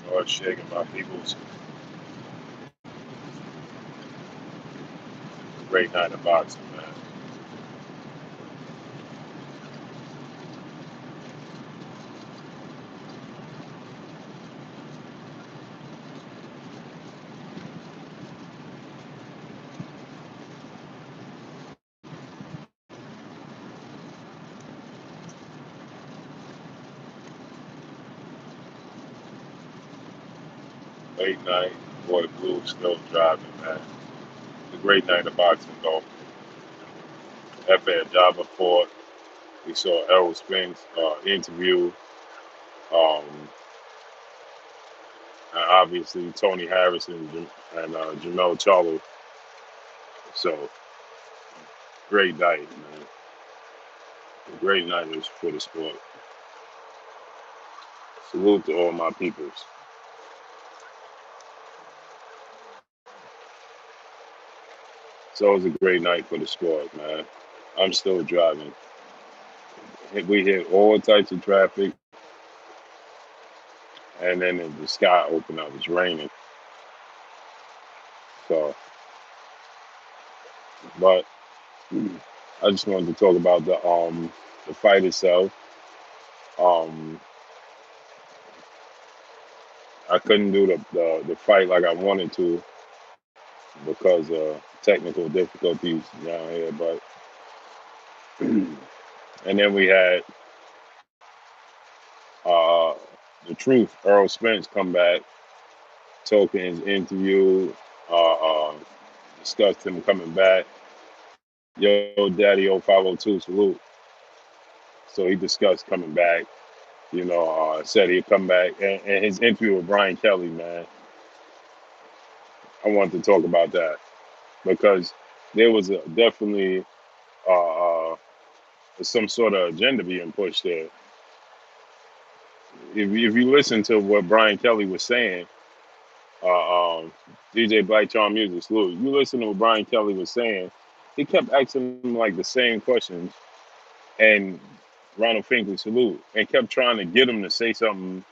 or shaking my people's great night of boxing, man. 8 night, boy Blue still driving, man. The great night of boxing, though. After Java fought, we saw Errol Spence interview, um, and obviously Tony Harrison and Jermell Charlo. So great night, man. A great night was for the sport. Salute to all my peoples. So it was a great night for the sport, man. I'm still driving. We hit all types of traffic, and then the sky opened up. It's raining. So, but I just wanted to talk about the fight itself. Um, I couldn't do the fight like I wanted to because of technical difficulties down here. But and then we had uh, the truth. Earl Spence come back, talking his interview, uh, uh, discussed him coming back. Yo, Daddy 0502, salute. So he discussed coming back. Said he'd come back. And his interview with Brian Kelly, man, I wanted to talk about that because there was definitely uh, some sort of agenda being pushed there. If you listen to what Brian Kelly was saying, DJ Black Charm Music, salute. You listen to what Brian Kelly was saying, he kept asking him like the same questions, and Ronald Finkley, salute, and kept trying to get him to say something,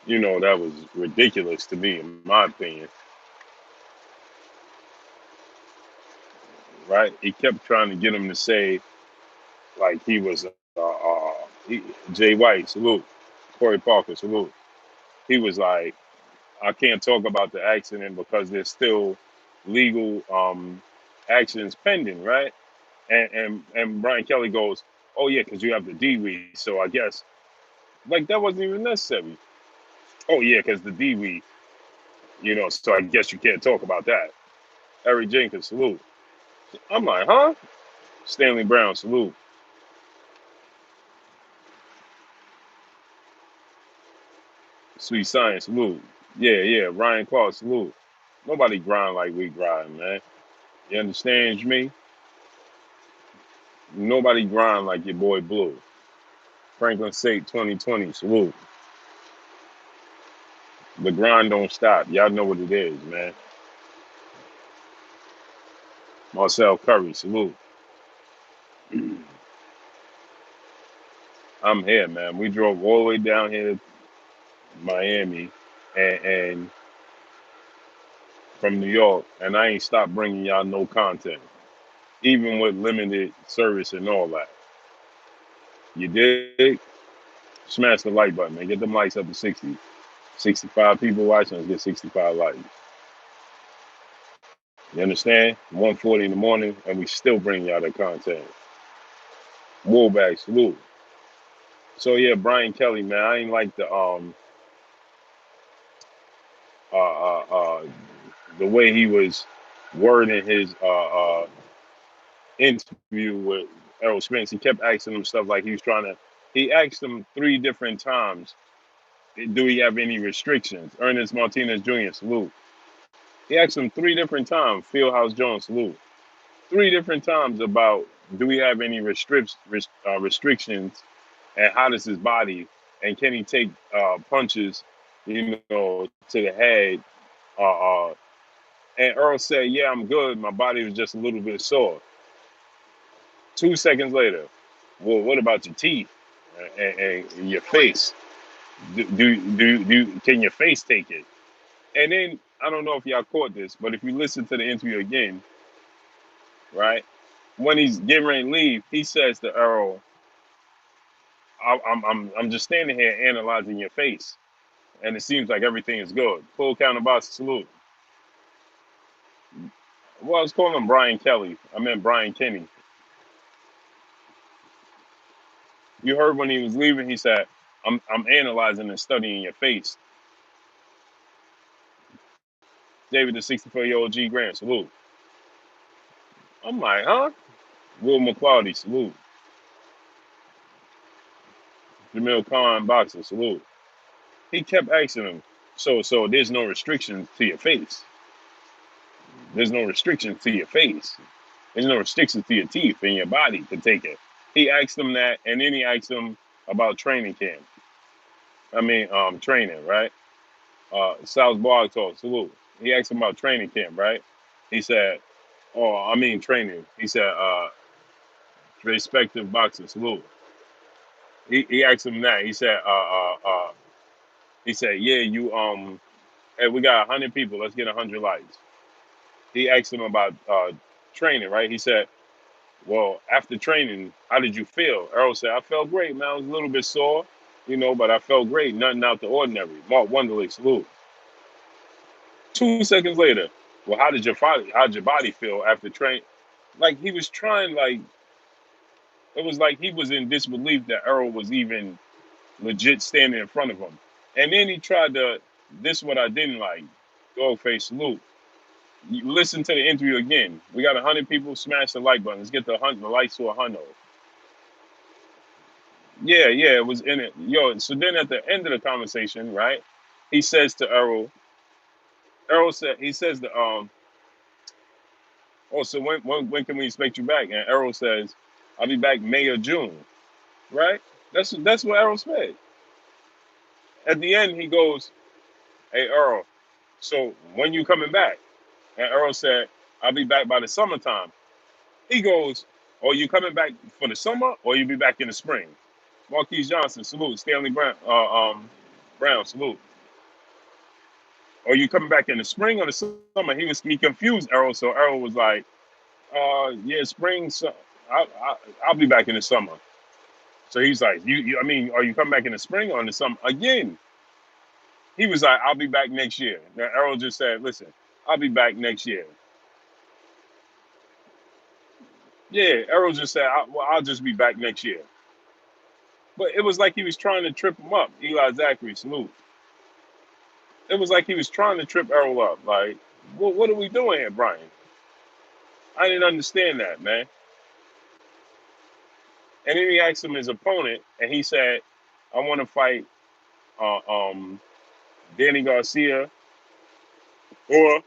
that was ridiculous to me, in my opinion. Right? He kept trying to get him to say like he was Jay White, salute, Corey Parker, salute. He was like, I can't talk about the accident because there's still legal actions pending, right? And Brian Kelly goes, oh yeah, because you have the D weed, so I guess like that wasn't even necessary. Oh yeah, because the D weed, so I guess you can't talk about that. Eric Jenkins, salute. I'm like, huh? Stanley Brown, salute. Sweet Science, salute. Yeah, yeah. Ryan Clark, salute. Nobody grind like we grind, man. You understand me? Nobody grind like your boy Blue. Franklin State 2020, salute. The grind don't stop. Y'all know what it is, man. Marcel Curry, salute. I'm here, man. We drove all the way down here to Miami and from New York, and I ain't stopped bringing y'all no content, even with limited service and all that. You dig? Smash the like button, man. Get them likes up to 60. 65 people watching, let's get 65 likes. You understand? 1:40 in the morning, and we still bring y'all the content. Woolback, salute. So yeah, Brian Kelly, man, I ain't like uh, uh, uh, the way he was wording his interview with Errol Spence. He kept asking him stuff like he was trying to. He asked him 3 different times, "Do we have any restrictions?" Ernest Martinez Jr. salute. He asked him 3 different times. Fieldhouse Jones salute. 3 different times about do we have any restrictions, and how does his body, and can he take punches, to the head. Uh, uh, and Earl said, "Yeah, I'm good. My body was just a little bit sore." 2 seconds later, well, what about your teeth and your face? Can your face take it? And then I don't know if y'all caught this, but if you listen to the interview again, right, when he's getting ready to leave, he says to Earl, I'm just standing here analyzing your face, and it seems like everything is good. Full counter box salute. Well, I was calling him Brian Kelly. I meant Brian Kenny. You heard when he was leaving, he said, I'm analyzing and studying your face. David, the 64-year-old G Grant, salute. I'm like, huh? Will McClarty, salute. Jamil Khan, boxer, salute. He kept asking him, so there's no restrictions to your face. There's no restrictions to your face. There's no restrictions to your teeth and your body to take it. He asked him that, and then he asked him about training camp. Training, right? South Blog Talk, salute. He asked him about training camp, right? He said, training. He said, respective boxer, salute. He asked him that. He said, yeah, hey, we got 100 people. Let's get 100 likes. He asked him about training, right? He said, well, after training, how did you feel? Earl said, I felt great, man. I was a little bit sore, but I felt great. Nothing out the ordinary. Mark Wonderly, salute. 2 seconds later, well, how'd your body feel after training? Like he was trying, like it was like he was in disbelief that Earl was even legit standing in front of him. And then he tried to, this is what I didn't like. Dogface salute. You listen to the interview again. We got 100 people. Smash the like button. Let's get the likes to 100. Yeah, it was in it. Yo, so then at the end of the conversation, right? He says to Earl. He says to oh, so when can we expect you back? And Errol says, I'll be back May or June, right? That's what Errol said. At the end, he goes, hey, Earl, so when you coming back? And Earl said, I'll be back by the summertime. He goes, oh, you coming back for the summer or you be back in the spring? Marquise Johnson, salute. Stanley Brown, salute. Are you coming back in the spring or the summer? He confused Errol, so Errol was like, yeah, spring. So I'll be back in the summer. So he's like, are you coming back in the spring or in the summer? Again, he was like, I'll be back next year. Now Errol just said, listen, I'll be back next year. Yeah, Errol just said, I'll just be back next year. But it was like he was trying to trip him up. Eli Zachary, salute. It was like he was trying to trip Errol up. Like, what are we doing here, Brian? I didn't understand that, man. And then he asked him his opponent, and he said, I want to fight Danny Garcia, or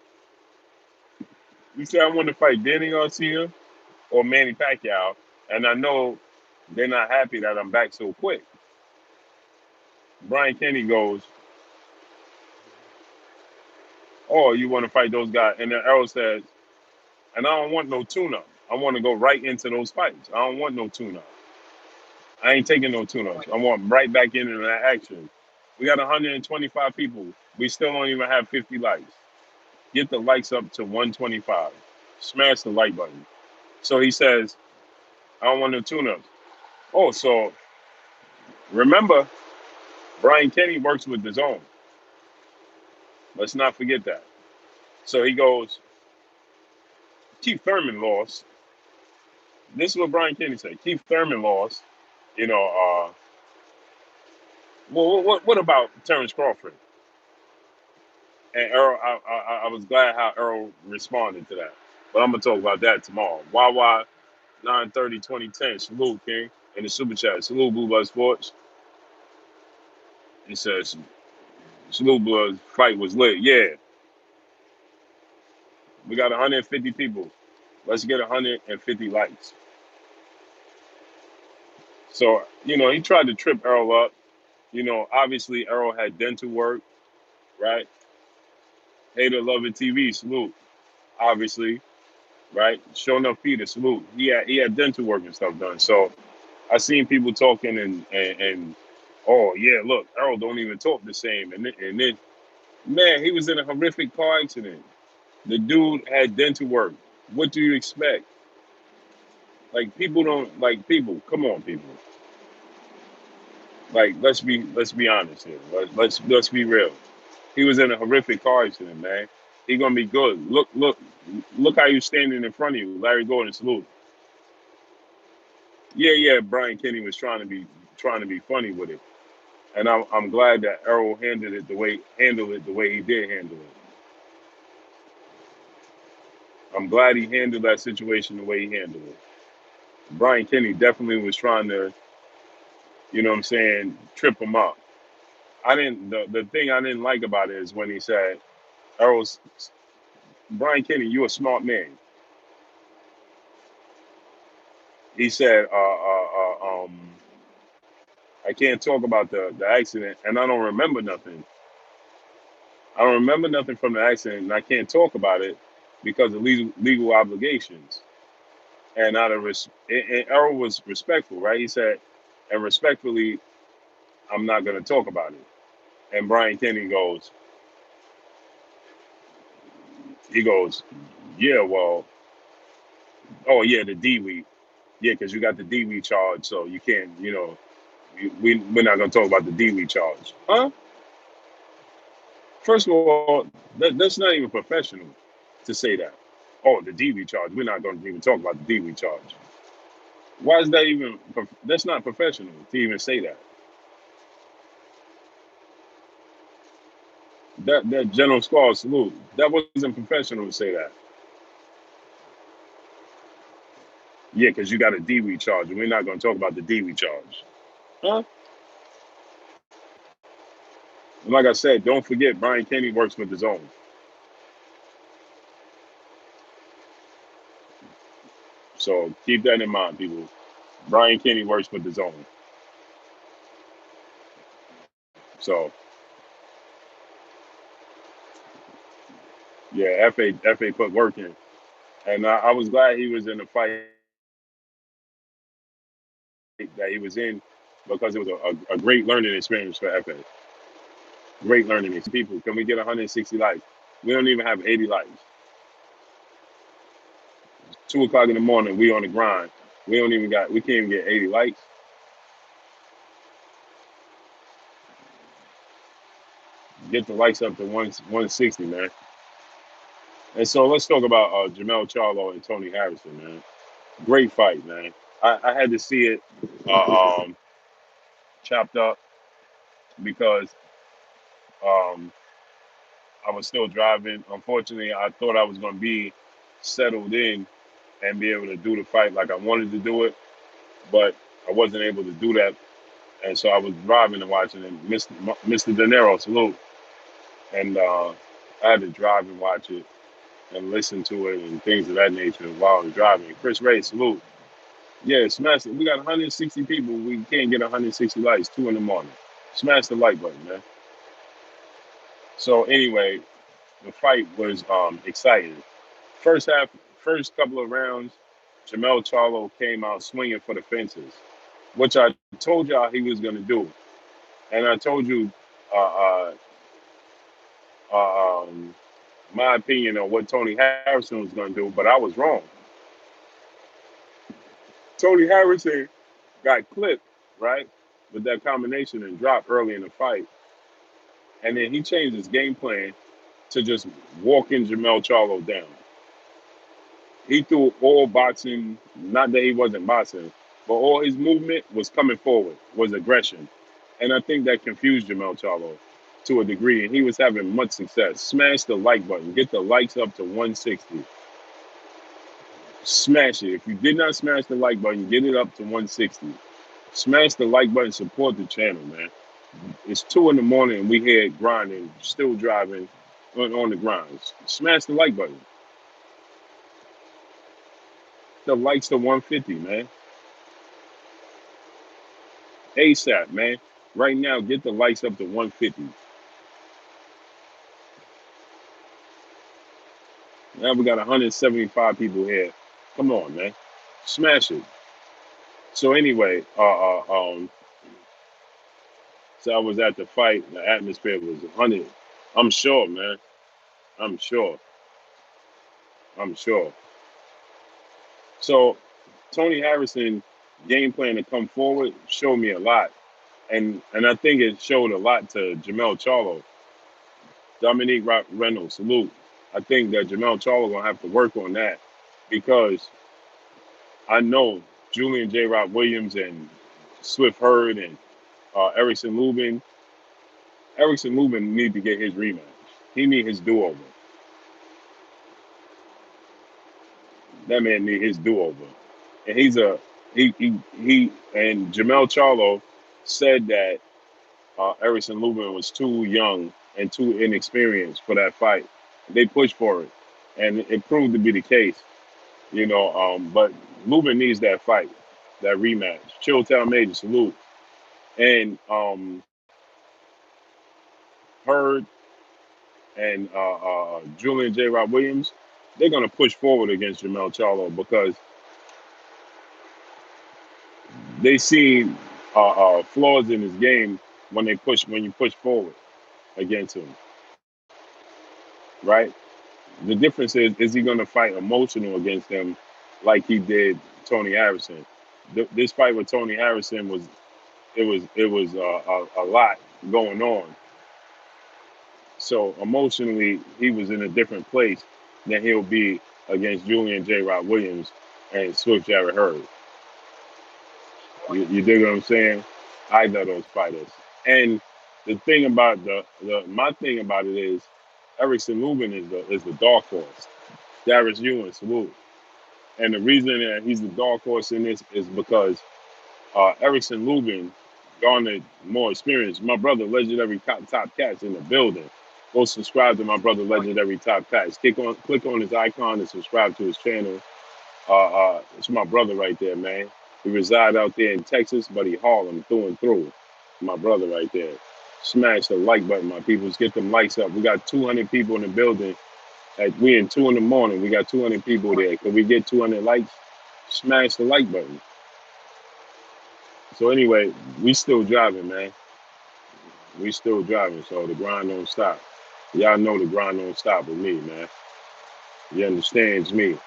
he said, I want to fight Danny Garcia or Manny Pacquiao, and I know they're not happy that I'm back so quick. Brian Kenny goes, oh, you want to fight those guys? And then Errol says, and I don't want no tune-up. I want to go right into those fights. I don't want no tune-up. I ain't taking no tune-ups. I want right back into that action. We got 125 people. We still don't even have 50 likes. Get the likes up to 125. Smash the like button. So he says, I don't want no tune-ups. Oh, so remember, Brian Kenny works with his own. Let's not forget that. So he goes, Keith Thurman lost. This is what Brian Kenny said. Keith Thurman lost. Well, what about Terrence Crawford? And Earl, I was glad how Earl responded to that. But I'm going to talk about that tomorrow. Wawa 9/30/2010. Salute, King. In the super chat. Salute, Blue Blood Sports. He says, Salute Blood fight was lit. Yeah. We got 150 people. Let's get 150 likes. So, he tried to trip Earl up. Obviously Earl had dental work, right? Hater Love It TV, salute. Obviously, right? Show enough Peter, salute. He had dental work and stuff done. So I seen people talking and Oh yeah, look, Earl don't even talk the same, and then man, he was in a horrific car accident. The dude had dental work. What do you expect? Like people don't like people. Come on, people. Like let's be honest here. Let's be real. He was in a horrific car accident, man. He gonna be good. Look how you standing in front of you, Larry Gordon. Salute. Yeah. Brian Kenny was trying to be funny with it, and I'm glad that Errol handled it the way he did handle it. I'm glad he handled that situation the way he handled it. Brian Kenny definitely was trying to, what I'm saying, trip him up. I didn't. The thing I didn't like about it is when he said, "Errol's Brian Kenny, you a smart man." He said, "I can't talk about the accident, and I don't remember nothing. I don't remember nothing from the accident, and I can't talk about it because of legal obligations." And and Errol was respectful, right? He said, "And respectfully, I'm not going to talk about it." And Brian Kenny he goes, "Yeah, well, oh yeah, the DWE, yeah, because you got the DWE charge, so you can't, we're not going to talk about the DWE charge, huh?" First of all, that's not even professional to say that. Oh, the DWE charge, we're not going to even talk about the DWE charge. Why is that even? That's not professional to even say that. That General Squad salute. That wasn't professional to say that. Yeah, because you got a DWE charge, and we're not going to talk about the DWE charge, huh? And like I said, don't forget Brian Kenny works with his own. So keep that in mind, people. Brian Kenny works with his own. So yeah, FA put work in, and I was glad he was in the fight that he was in because it was a great learning experience for FA. Great learning experience. People, can we get 160 likes? We don't even have 80 likes. 2 o'clock in the morning, we on the grind. We can't even get 80 likes. Get the likes up to 160, man. And so let's talk about Jermell Charlo and Tony Harrison, man. Great fight, man. I had to see it chopped up because um, I was still driving. Unfortunately, I thought I was going to be settled in and be able to do the fight like I wanted to do it, but I wasn't able to do that. And so I was driving and watching it. Mr. De Niro, salute. And I had to drive and watch it and listen to it and things of that nature while I was driving. Chris Ray, salute. Yeah, smash it. We got 160 people. We can't get 160 likes, 2 in the morning. Smash the like button, man. So anyway, the fight was exciting. First half, first couple of rounds, Jermell Charlo came out swinging for the fences, which I told y'all he was going to do. And I told you uh, my opinion on what Tony Harrison was going to do, but I was wrong. Tony Harrison got clipped, right, with that combination and dropped early in the fight. And then he changed his game plan to just walking Jermell Charlo down. He threw all boxing, not that he wasn't boxing, but all his movement was coming forward, was aggression. And I think that confused Jermell Charlo to a degree, and he was having much success. Smash the like button, get the likes up to 160. Smash it. If you did not smash the like button, get it up to 160. Smash the like button, support the channel, man. It's 2 in the morning and we here grinding, still driving on the grind. Smash the like button. The likes to 150, man. ASAP, man. Right now, get the likes up to 150. Now we got 175 people here. Come on, man. Smash it. So anyway, I was at the fight. The atmosphere was 100. I'm sure, man. I'm sure. I'm sure. So Tony Harrison game plan to come forward showed me a lot, and I think it showed a lot to Jermell Charlo, Dominique Reynolds. Salute. I think that Jermell Charlo gonna have to work on that because I know Julian J. Rob Williams and Swift Hurd and Erickson Lubin. Erickson Lubin need to get his rematch. He need his do over. That man need his do over. And he and Jermell Charlo said that Erickson Lubin was too young and too inexperienced for that fight. They pushed for it, and it proved to be the case. But Lubin needs that fight, that rematch. Chilltown Major, salute. And Hurd and Julian J. Rob Williams, they're gonna push forward against Jermell Charlo because they see flaws in his game when you push forward against him, right? The difference is he going to fight emotional against him like he did Tony Harrison? This fight with Tony Harrison was a lot going on. So emotionally, he was in a different place than he'll be against Julian J. Rob Williams and Swift Jarrett Hurd. You dig what I'm saying? I know those fighters. And the thing about my thing about it is Erickson Lubin is the dark horse. Darius Ewan, salute. And the reason that he's the dark horse in this is because Erickson Lubin garnered more experience. My brother, Legendary Top Cats, in the building. Go subscribe to my brother, Legendary Top Cats. Click on his icon and subscribe to his channel. It's my brother right there, man. He reside out there in Texas, but he Harlem through and through. My brother right there. Smash the like button, my people. Get them likes up. We got 200 people in the building. We in 2 in the morning. We got 200 people there. Can we get 200 likes? Smash the like button. So anyway, we still driving, man. We still driving, so the grind don't stop. Y'all know the grind don't stop with me, man. You understands me.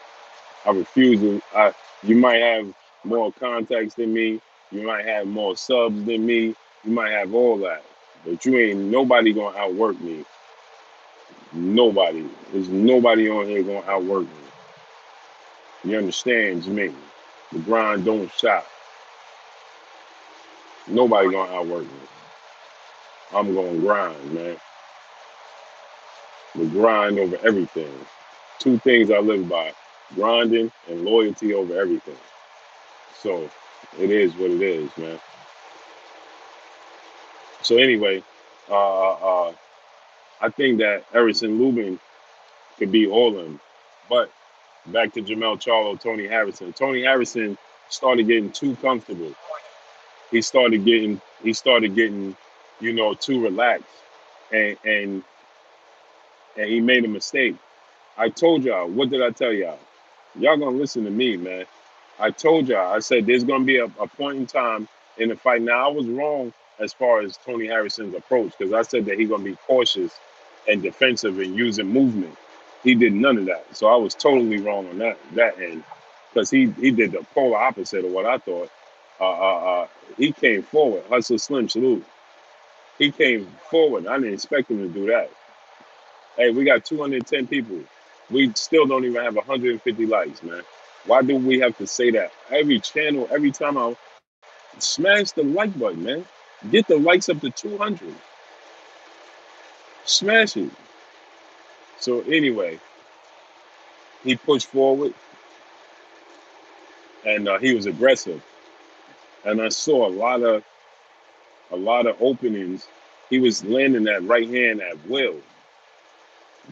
I refuse to. You might have more contacts than me. You might have more subs than me. You might have all that, but you ain't nobody gonna outwork me. Nobody. There's nobody on here gonna outwork me. You understands me. The grind don't stop. Nobody gonna outwork me. I'm gonna grind, man. The grind over everything. 2 things I live by: grinding and loyalty over everything. So it is what it is, man. So anyway, I think that Erickson Lubin could beat all of them. But back to Jermell Charlo, Tony Harrison. Tony Harrison started getting too comfortable. He started getting, too relaxed, and he made a mistake. I told y'all. What did I tell y'all? Y'all gonna listen to me, man. I told y'all. I said there's gonna be a point in time in the fight. Now I was wrong as far as Tony Harrison's approach because I said that he's gonna be cautious and defensive and using movement. He did none of that, so I was totally wrong on that end because he did the polar opposite of what I thought. He came forward. Hustle Slim, salute. He came forward. I didn't expect him to do that. Hey, we got 210 people. We still don't even have 150 likes, man. Why do we have to say that? Every channel, every time I smash the like button, man. Get the likes up to 200. Smash it. So anyway, he pushed forward and he was aggressive. And I saw a lot of openings. He was landing that right hand at will.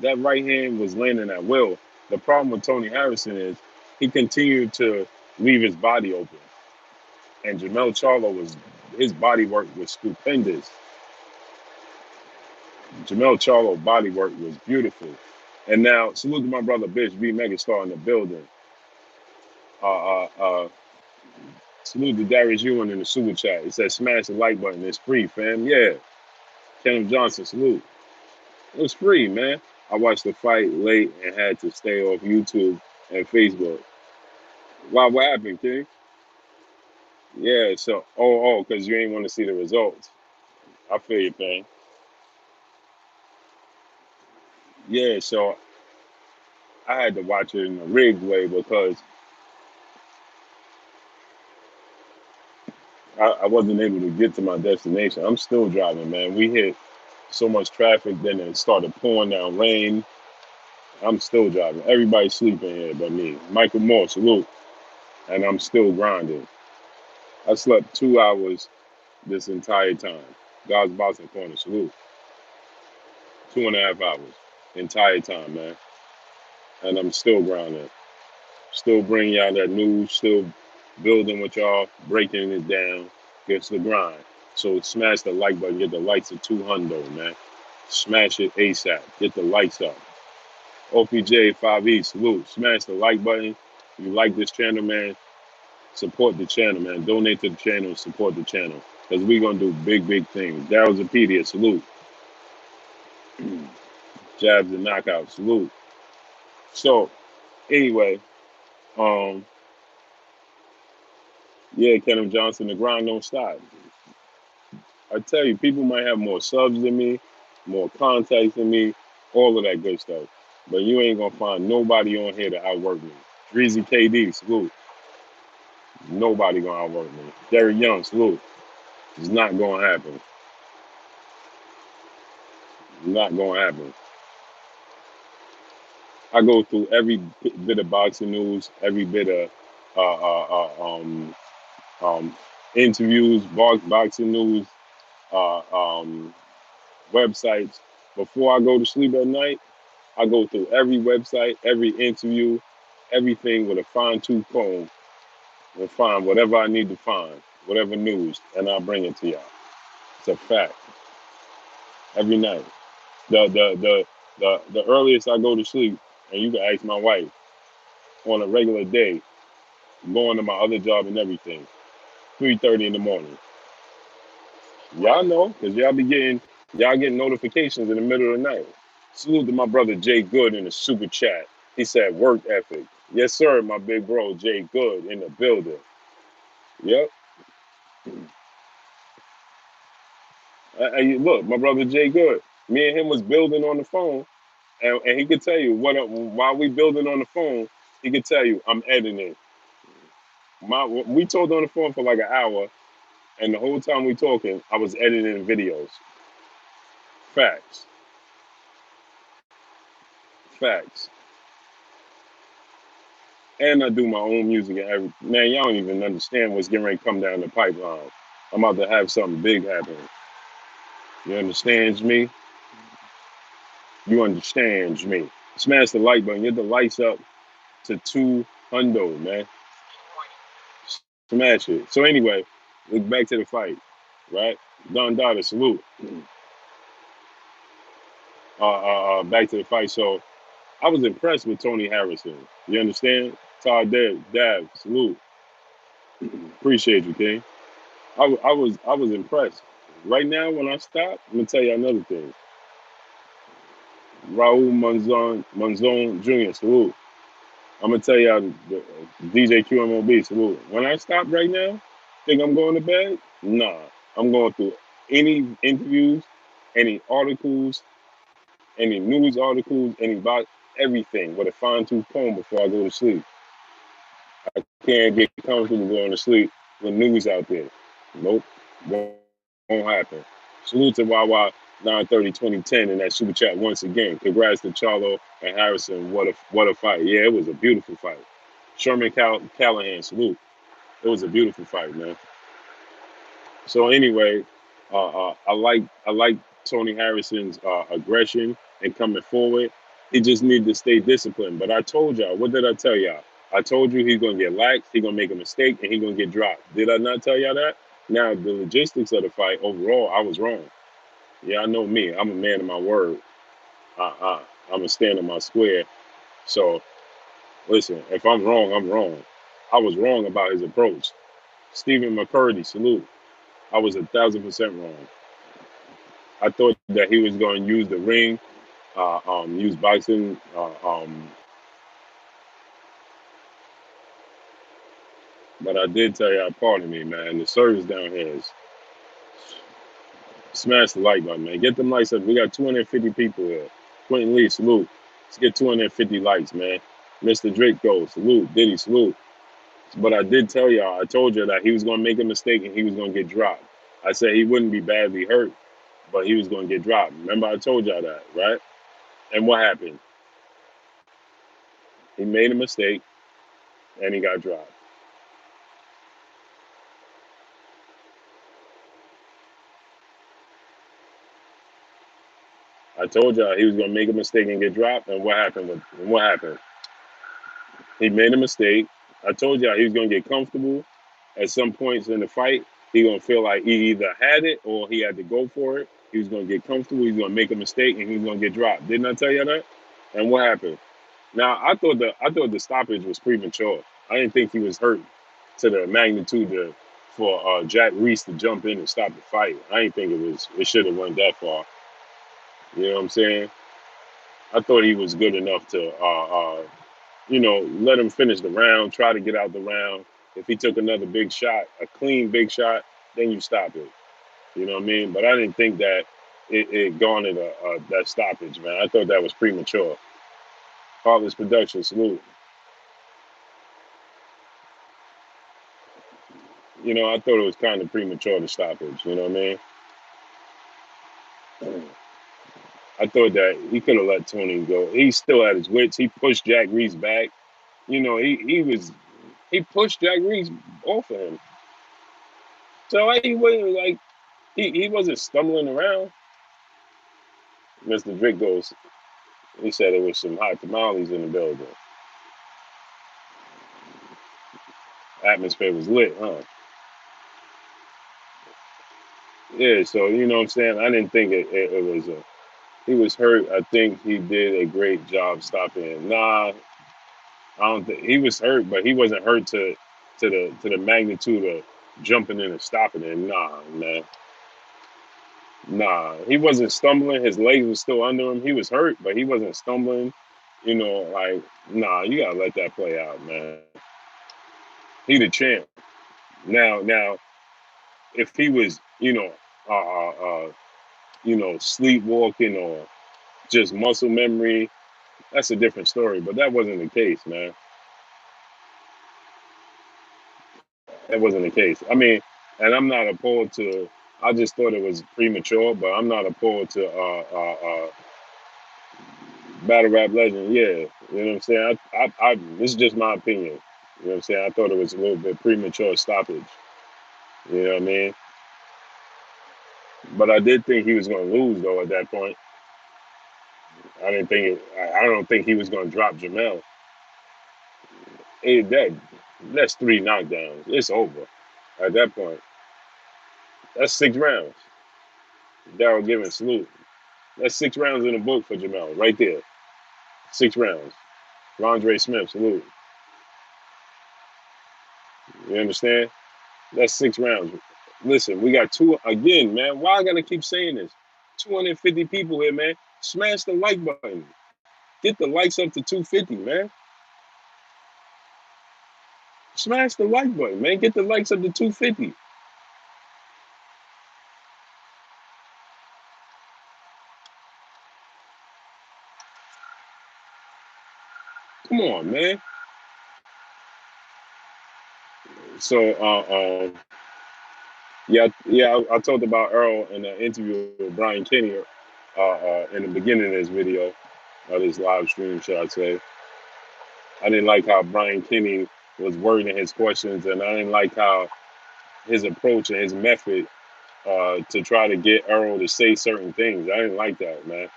That right hand was landing at will. The problem with Tony Harrison is he continued to leave his body open. And Jermell Charlo his body work was stupendous. Jermell Charlo body work was beautiful. And now, salute to my brother Bitch B Megastar in the building. Uh, uh, uh, Salute to Darius Ewan in the super chat. It says smash the like button. It's free, fam. Yeah. Kenneth Johnson, salute. It was free, man. I watched the fight late and had to stay off YouTube and Facebook. Why? What happened, King? Yeah. So, because you ain't want to see the results. I feel you, man. Yeah. So I had to watch it in a rigged way because I wasn't able to get to my destination. I'm still driving, man. We hit so much traffic, then it started pouring down rain. I'm still driving. Everybody's sleeping here but me. Michael Moore, salute. And I'm still grinding. I slept 2 hours this entire time. God's Boxing Corner, salute. 2.5 hours. Entire time, man. And I'm still grinding. Still bringing y'all that news. Still building with y'all. Breaking it down. Gets the grind. So smash the like button. Get the likes of 200, man. Smash it ASAP. Get the likes up. OPJ 5E, salute. Smash the like button. You like this channel, man. Support the channel, man. Donate to the channel and support the channel. Because we're going to do big, big things. Daryl Zapedia, salute. Jabs and knockouts, salute. So, anyway, yeah, Kenneth Johnson, the grind don't stop. I tell you, people might have more subs than me, more contacts than me, all of that good stuff. But you ain't going to find nobody on here to outwork me. Dreezy KD, salute. Nobody going to outwork me. Derek Young, salute. It's not going to happen. Not going to happen. I go through every bit of boxing news, every bit of interviews, boxing news, uh, um, websites. Before I go to sleep at night, I go through every website, every interview, everything with a fine-tooth comb and find whatever I need to find, whatever news, and I'll bring it to y'all. It's a fact. Every night. The earliest I go to sleep, and you can ask my wife, on a regular day, going to my other job and everything, 3:30 in the morning. Y'all know, because y'all getting notifications in the middle of the night. Salute to my brother Jay Good in the super chat. He said work ethic. Yes, sir, my big bro Jay Good in the building. Yep. Look, my brother Jay Good. Me and him was building on the phone, and he could tell you while we building on the phone, he could tell you I'm editing. We talked on the phone for like an hour, and the whole time we talking, I was editing videos. Facts. Facts. And I do my own music and everything. Man, y'all don't even understand what's getting ready to come down the pipeline. I'm about to have something big happen. You understand me? You understand me? Smash the like button. Get the lights up to 200, man. Smash it. So anyway, look back to the fight, right? Don Dada, salute. Back to the fight. So I was impressed with Tony Harrison. You understand? Todd Dab, salute. Appreciate you, King. I was impressed. Right now, when I stop, I'm gonna tell you another thing. Raul Monzon Jr. Salute. I'm gonna tell y'all DJ QMOB. Salute. When I stop right now, think I'm going to bed? Nah, I'm going through any interviews, any articles, any news articles, everything with a fine-tooth comb before I go to sleep. I can't get comfortable going to sleep with news out there. Nope, won't happen. Salute to Wawa 9/30/2010 in that super chat once again. Congrats to Charlo and Harrison. What a fight. Yeah, it was a beautiful fight. Sherman Callahan, salute. It was a beautiful fight, man. So anyway, I like Tony Harrison's aggression and coming forward. He just needed to stay disciplined. But I told y'all, what did I tell y'all? I told you he's gonna get lax, he's gonna make a mistake, and he's gonna get dropped. Did I not tell y'all that? Now the logistics of the fight overall, I was wrong. Yeah, I know me. I'm a man of my word. I'm a stand in my square. So listen, if I'm wrong, I'm wrong. I was wrong about his approach. Stephen McCurdy, salute. I was 1,000% wrong. I thought that he was going to use the ring, use boxing. But I did tell y'all, pardon me, man. The service down here is smash the like button, man. Get them likes up. We got 250 people here. Quentin Lee, salute. Let's get 250 likes, man. Mr. Drake goes, salute. Diddy, salute. But I did tell y'all, I told you that he was going to make a mistake and he was going to get dropped. I said he wouldn't be badly hurt, but he was going to get dropped. Remember, I told y'all that, right? And what happened? He made a mistake and he got dropped. I told y'all he was going to make a mistake and get dropped. And what happened? What happened? He made a mistake. I told y'all he was going to get comfortable at some points in the fight. He going to feel like he either had it or he had to go for it. He was going to get comfortable. He was going to make a mistake and he was going to get dropped. Didn't I tell you that? And what happened? Now I thought the stoppage was premature. I didn't think he was hurt to the magnitude for Jack Reese to jump in and stop the fight. I didn't think it should have went that far. You know what I'm saying? I thought he was good enough to let him finish the round, try to get out the round. If he took another big shot, a clean big shot, then you stop it. You know what I mean? But I didn't think that it garnered that stoppage, man. I thought that was premature. Heartless Production, salute. I thought it was kind of premature, the stoppage. You know what I mean? I thought that he could have let Tony go. He still had his wits. He pushed Jack Reese back. He pushed Jack Reese off of him. So he wasn't like he wasn't stumbling around. Mr. Drake goes, he said there was some hot tamales in the building. Atmosphere was lit, huh? Yeah, so you know what I'm saying? I didn't think it was he was hurt. I think he did a great job stopping him. Nah, I don't think he was hurt, but he wasn't hurt to the magnitude of jumping in and stopping him. Nah, man. Nah, he wasn't stumbling. His legs were still under him. He was hurt, but he wasn't stumbling. Nah, you gotta let that play out, man. He the champ. Now, if he was, sleepwalking or just muscle memory, that's a different story. But that wasn't the case, man. That wasn't the case. I mean, and I'm not opposed to. I just thought it was premature, but I'm not opposed to battle rap legend. Yeah, you know what I'm saying. This is just my opinion. You know what I'm saying. I thought it was a little bit premature stoppage. You know what I mean. But I did think he was going to lose though at that point. I didn't think it. I don't think he was going to drop Jermell. That's 3 knockdowns. It's over at that point. That's 6 rounds. Daryl Givens, salute. That's 6 rounds in the book for Jermell, right there. 6 rounds. Rondre Smith, salute. You understand? That's 6 rounds. Listen, we got two again, man. Why I gotta keep saying this? 250 people here, man. Smash the like button. Get the likes up to 250, man. Smash the like button, man. Get the likes up to 250. Come on, man. So, I talked about Earl in an interview with Brian Kenny in the beginning of this video, or this live stream, should I say. I didn't like how Brian Kenny was wording his questions, and I didn't like how his approach and his method to try to get Earl to say certain things. I didn't like that, man.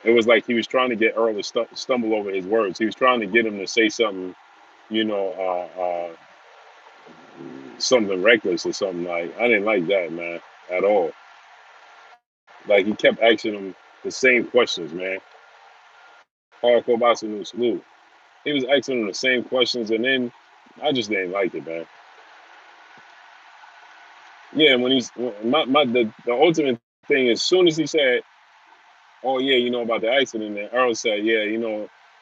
It was like he was trying to get Earl to stumble over his words. He was trying to get him to say something, you know, something reckless or something like. I didn't like that, man, at all. Like he kept asking him the same questions, man. Hardcore boxing news, salute. He was asking him the same questions, and then I just didn't like it, man. Yeah, when he's the ultimate thing is, soon as he said, "Oh yeah, you know about the accident," and Earl said, "Yeah,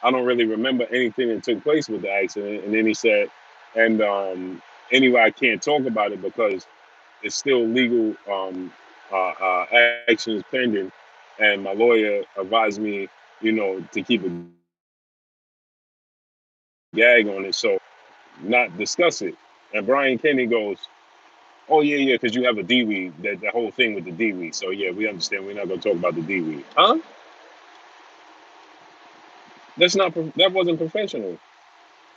I don't really remember anything that took place with the accident," and then he said, "And anyway, I can't talk about it because it's still legal actions pending, and my lawyer advised me, to keep a gag on it, so not discuss it." And Brian Kenny goes, "Oh yeah, yeah, because you have a D-weed, that whole thing with the D-weed. So yeah, we understand. We're not gonna talk about the D-weed, huh? That wasn't professional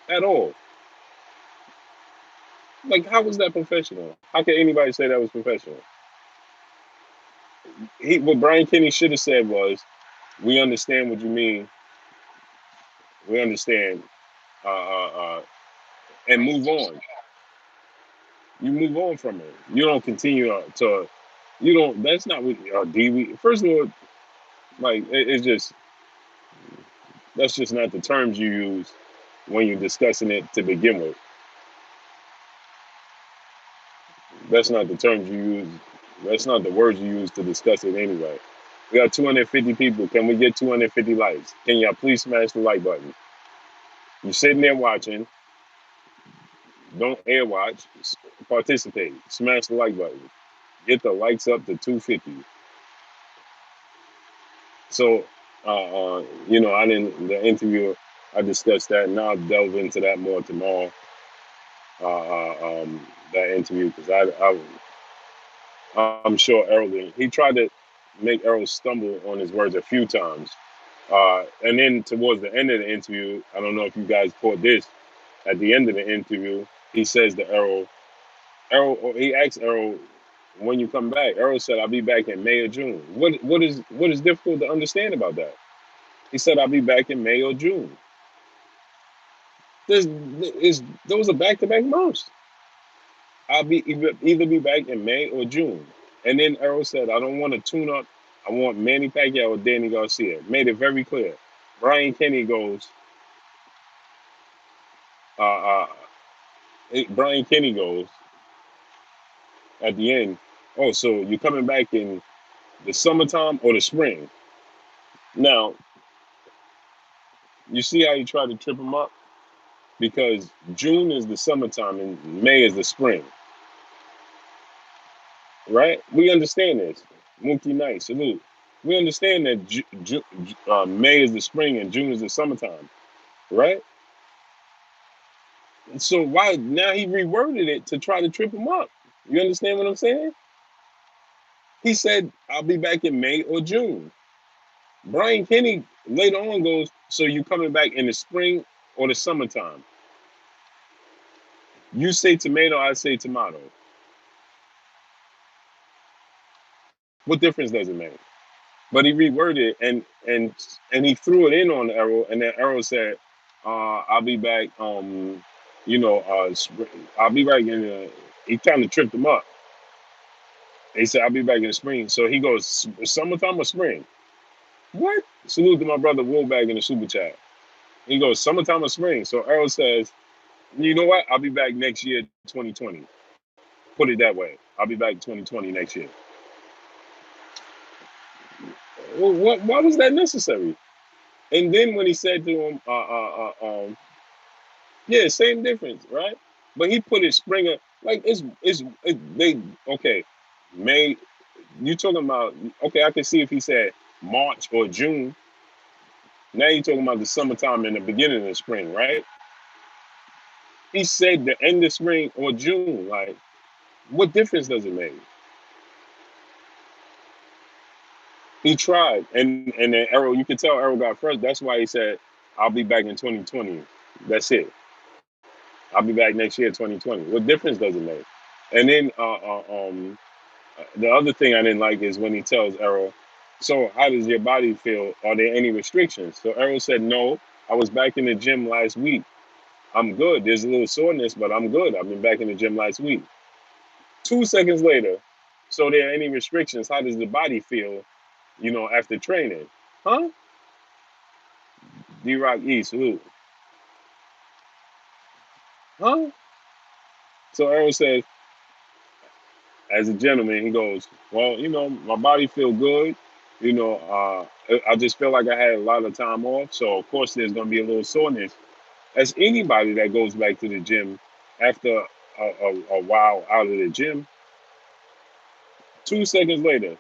at all. Like, how was that professional? How can anybody say that was professional? What Brian Kenny should have said was, "We understand what you mean. We understand, and move on. You move on from it. You don't continue to. You don't. That's not what D-weed. First of all, like it's just that's just not the terms you use when you're discussing it to begin with. That's not the terms you use. That's not the words you use to discuss it anyway. We got 250 people. Can we get 250 likes? Can y'all please smash the like button? You're sitting there watching. Don't air watch. Participate. Smash the like button. Get the likes up to 250. So, I didn't, the interview, I discussed that, and I'll delve into that more tomorrow, that interview, because I'm sure Errol, he tried to make Errol stumble on his words a few times. And then towards the end of the interview, I don't know if you guys caught this. At the end of the interview, he says to he asks Errol, "When you come back?" Errol said, "I'll be back in May or June." What is difficult to understand about that? He said, "I'll be back in May or June." There's, those are back to back months. I'll either be back in May or June. And then Errol said, "I don't want to tune up. I want Manny Pacquiao or Danny Garcia." Made it very clear. Brian Kenny goes, uh, uh, Brian Kenny goes at the end, "Oh, so you're coming back in the summertime or the spring?" Now, you see how you try to trip him up? Because June is the summertime and May is the spring, right? We understand this. Mookie Knight, salute. We understand that May is the spring and June is the summertime, right? So why now he reworded it to try to trip him up? You understand what I'm saying? He said, "I'll be back in May or June." Brian Kenny later on goes, "So you coming back in the spring or the summertime?" You say tomato, I say tomato. What difference does it make? But he reworded it, and he threw it in on Errol, and then Errol said, "I'll be back." I'll be back in. He kind of tripped him up. He said, "I'll be back in the spring." So he goes, "Summertime or spring?" What? Salute to my brother Woolbag in the super chat. He goes, "Summertime or spring?" So Errol says, "You know what? I'll be back next year, 2020." Put it that way. I'll be back 2020 next year. Well, why was that necessary? And then when he said to him, yeah, same difference, right? But he put it Springer like they okay. May you talking about okay? I can see if he said March or June. Now you're talking about the summertime and the beginning of the spring, right? He said the end of spring or June. Like, what difference does it make? He tried, and then Errol, you could tell Errol got first. That's why he said, "I'll be back in 2020." That's it. I'll be back next year, 2020. What difference does it make? And then the other thing I didn't like is when he tells Errol, "So how does your body feel? Are there any restrictions?" So Errol said, "No, I was back in the gym last week. I'm good. There's a little soreness, but I'm good. I've been back in the gym last week." 2 seconds later, "So there are any restrictions? How does the body feel, after training?" Huh? D-Rock East, who? Huh? So Errol says, As a gentleman, he goes, well, my body feel good. I just feel like I had a lot of time off. So, of course, there's going to be a little soreness. As anybody that goes back to the gym after a while out of the gym, 2 seconds later,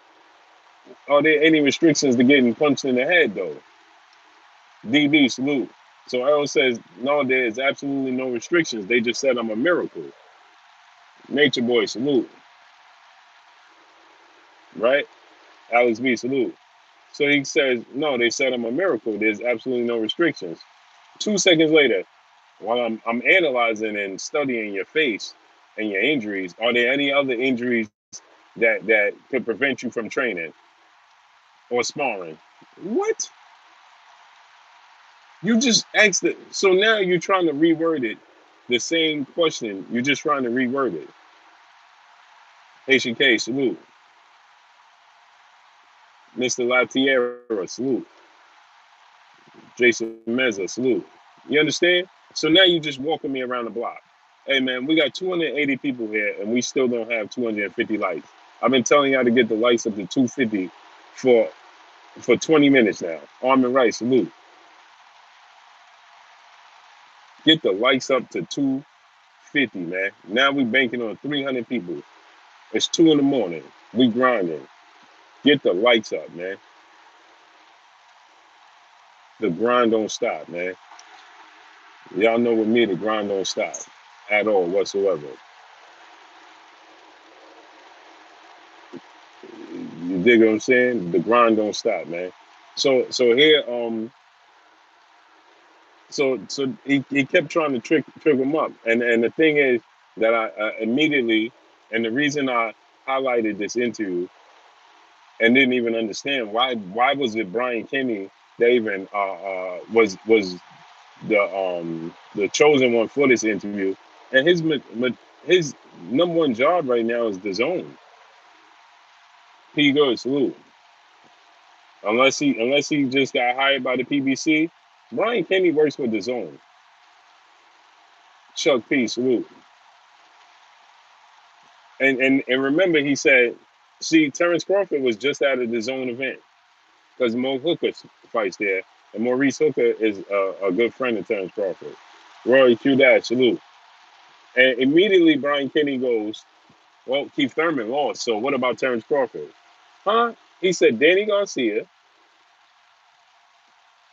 are there any restrictions to getting punched in the head, though? DB, salute. So Earl says, no, there's absolutely no restrictions. They just said I'm a miracle. Nature Boy, salute. Right? Alex B, salute. So he says, no, they said I'm a miracle. There's absolutely no restrictions. 2 seconds later, while I'm analyzing and studying your face and your injuries, are there any other injuries that could prevent you from training or sparring? What? You just asked it. So now you're trying to reword it. The same question. You're just trying to reword it. Haitian K, salute. Mr. Latiera, salute. Jason Meza, salute. You understand? So now you're just walking me around the block. Hey man, we got 280 people here and we still don't have 250 likes. I've been telling y'all to get the likes up to 250 for 20 minutes now. Armin Rice, salute. Get the likes up to 250, man. Now we banking on 300 people. It's 2 in the morning. We grinding. Get the lights up, man. The grind don't stop, man. Y'all know with me, the grind don't stop at all whatsoever. You dig what I'm saying? The grind don't stop, man. So here, so he kept trying to trick him up, and the thing is that I immediately, and the reason I highlighted this interview and didn't even understand why was it Brian Kenny that even was the chosen one for this interview, and his number one job right now is the zone. He goes, salute. Unless he just got hired by the PBC, Brian Kenny works for the zone. Chuck P, salute. And remember, he said, see, Terrence Crawford was just out of the zone event because Mo Hooker fights there, and Maurice Hooker is a good friend of Terrence Crawford. Roy Q Dash, salute. And immediately Brian Kenny goes, well, Keith Thurman lost, so what about Terrence Crawford? Huh? He said Danny Garcia,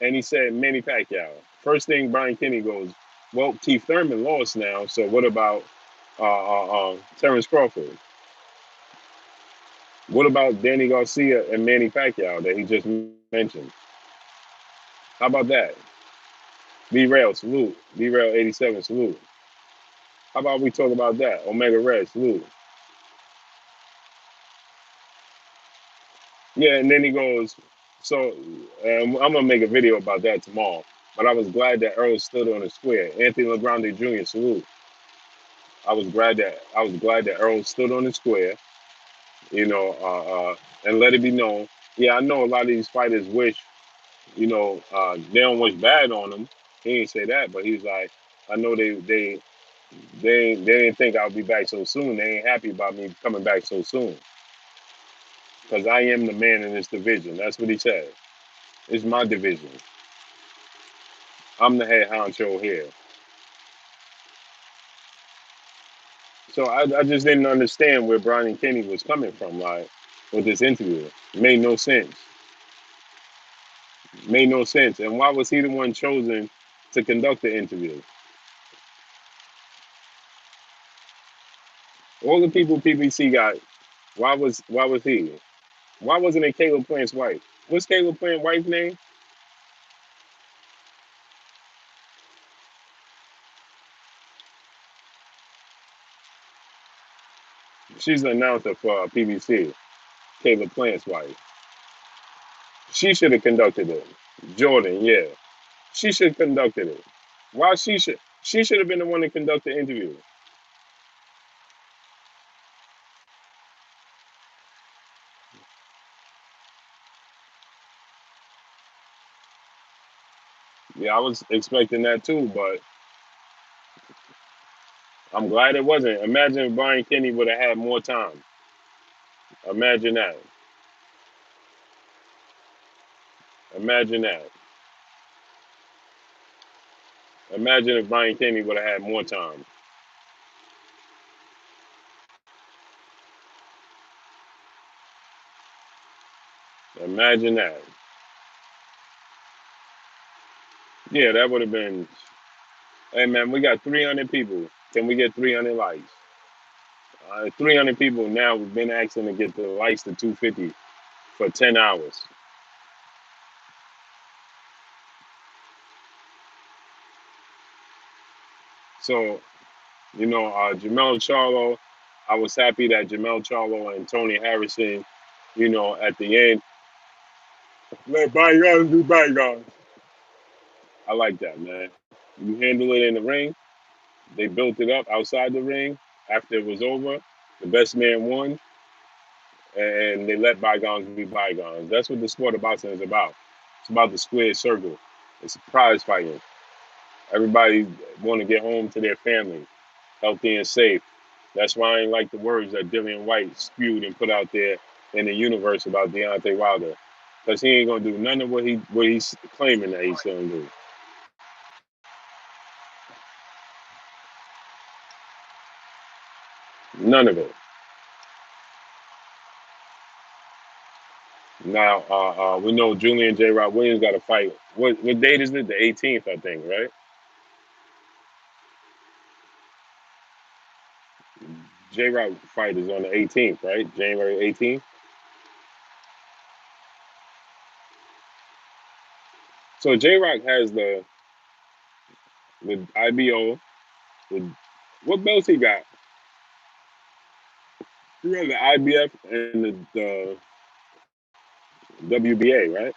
and he said Manny Pacquiao. First thing Brian Kenny goes, well, Keith Thurman lost now, so what about Terrence Crawford? What about Danny Garcia and Manny Pacquiao that he just mentioned? How about that? B-Rail, salute. B-Rail 87, salute. How about we talk about that? Omega Red, salute. Yeah, and then he goes, so I'm going to make a video about that tomorrow. But I was glad that Earl stood on the square. Anthony LeGrande Jr., salute. I was glad that Earl stood on the square, and let it be known. Yeah, I know a lot of these fighters wish, they don't wish bad on him. He didn't say that, but he was like, I know they didn't think I'll be back so soon. They ain't happy about me coming back so soon because I am the man in this division. That's what he said. It's my division. I'm the head honcho here. So I just didn't understand where Brian Kenny was coming from, like, with this interview. It made no sense. Made no sense. And why was he the one chosen to conduct the interview? All the people PBC got, why was he? Why wasn't it Caleb Plant's wife? What's Caleb Plant's wife's name? She's the announcer for PBC. Caleb Plant's wife. She should have conducted it. Jordan, yeah. She should have conducted it. Why she should have been the one to conduct the interview. Yeah, I was expecting that too, but I'm glad it wasn't. Imagine if Brian Kenny would have had more time. Imagine that. Imagine that. Imagine if Brian Kenny would have had more time. Imagine that. Yeah, that would have been. Hey man, we got 300 people. Can we get 300 likes? 300 people now. We've been asking to get the likes to 250 for 10 hours. So Jermell Charlo. I was happy that Jermell Charlo and Tony Harrison, at the end, let bygones be bygones. I like that, man. You handle it in the ring. They built it up outside the ring. After it was over, the best man won, and they let bygones be bygones. That's what the sport of boxing is about. It's about the square circle. It's prize fighting. Everybody want to get home to their family, healthy and safe. That's why I ain't like the words that Dillian White spewed and put out there in the universe about Deontay Wilder, because he ain't gonna do none of what he's claiming that he's gonna do. None of it. Now we know Julian J. Rod Williams got to fight. What date is it? The 18th, I think, right? J. Rod fight is on the 18th, right? January 18th. So J. Rock has the IBO. The, what belts he got? He got the IBF and the WBA, right?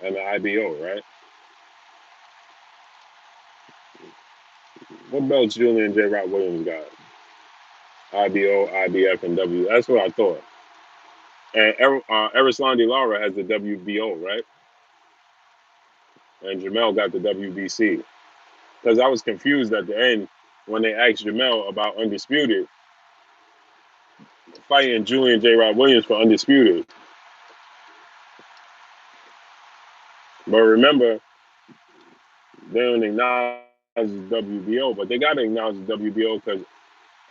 And the IBO, right? What belts Julian J. Rock Williams got? IBO, IBF, and W. That's what I thought. And Erislandy Lara has the WBO, right? And Jermell got the WBC. Because I was confused at the end when they asked Jermell about Undisputed, fighting Julian J. Rod Williams for Undisputed. But remember, they don't acknowledge the WBO, but they got to acknowledge the WBO because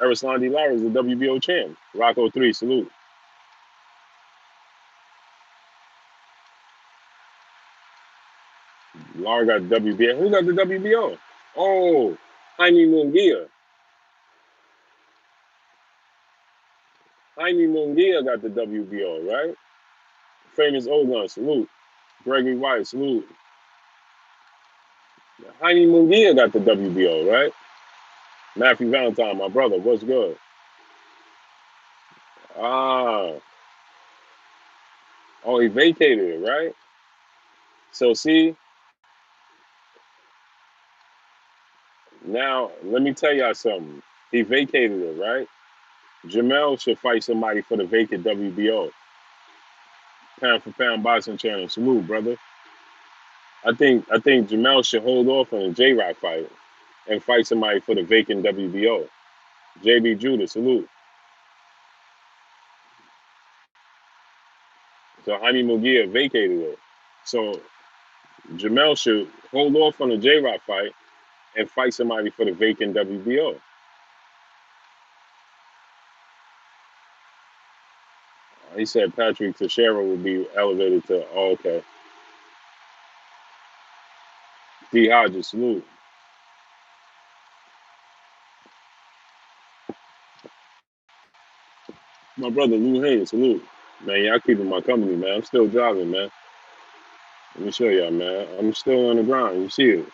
Erislandy Lara is the WBO champ. Rocco 3, salute. Lara got the WBO. Who got the WBO? Oh, Jaime Munguia. Jaime Munguia got the WBO, right? Famous Ogun, salute. Gregory White, salute. Jaime Munguia got the WBO, right? Matthew Valentine, my brother, what's good? Ah, oh, he vacated it, right? So see, now let me tell y'all something. He vacated it, right? Jermell should fight somebody for the vacant WBO, pound for pound boxing channel. Salute, brother. I think Jermell should hold off on a J Rock fight and fight somebody for the vacant WBO. JB Judah, salute. So Jaime Mugia vacated it. So Jermell should hold off on a J Rock fight and fight somebody for the vacant WBO. He said Patrick Teixeira will be elevated to, oh, okay. D. Hodges, salute. My brother Lou Hayes, salute. Man, y'all keeping my company, man. I'm still driving, man. Let me show y'all, man. I'm still on the grind. You see it.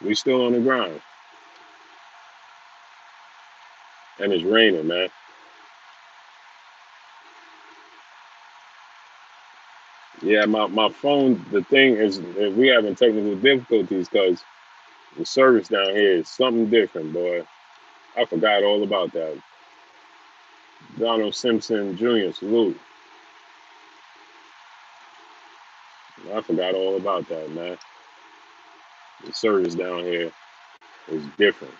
We still on the grind. And it's raining, man. Yeah, my phone, the thing is, we having technical difficulties because the service down here is something different, boy. I forgot all about that. Donald Simpson Jr., salute. I forgot all about that, man. The service down here is different.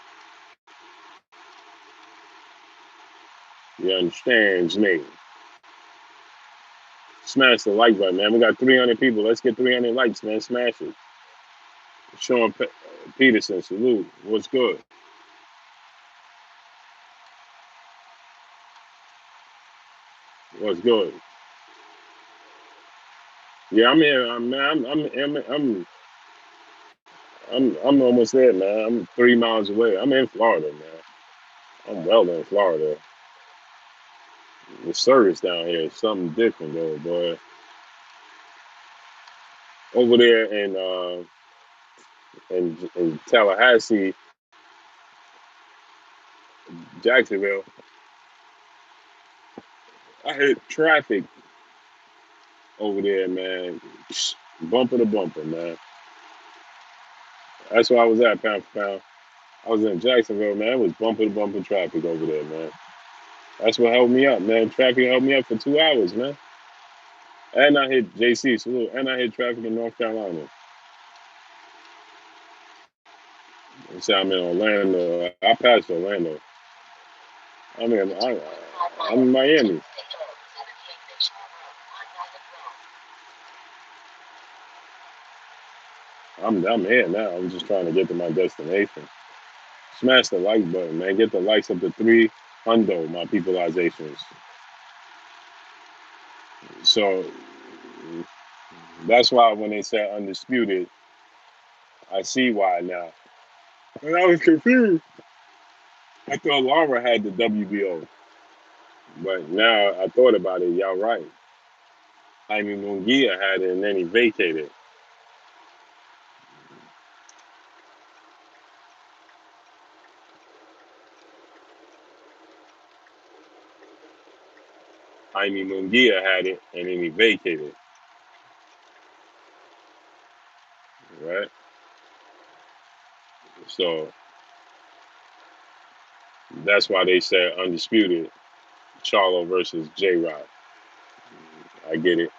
You understand me? Smash the like button, man. We got 300 people. Let's get 300 likes, man. Smash it. Sean Peterson, salute. What's good? What's good? Yeah, I'm here. I'm almost there, man. I'm 3 miles away. I'm in Florida, man. I'm well in Florida. The service down here is something different, though, boy. Over there in Tallahassee, Jacksonville, I hit traffic over there, man. Bumper to bumper, man. That's where I was at, pound for pound. I was in Jacksonville, man. It was bumper to bumper traffic over there, man. That's what helped me up, man. Traffic helped me up for 2 hours, man. And I hit JC, salute. And I hit traffic in North Carolina. They say I'm in Orlando. I passed Orlando. I'm in Miami. I'm here now. I'm just trying to get to my destination. Smash the like button, man. Get the likes up to 300, my peopleizations. So that's why when they said undisputed, I see why now. And I was confused. I thought Laura had the WBO, but now I thought about it. Y'all right. Jaime Munguia had it, and then he vacated. Jaime Munguia had it, and then he vacated. Right. So that's why they said undisputed. Charlo versus J Rock. I get it.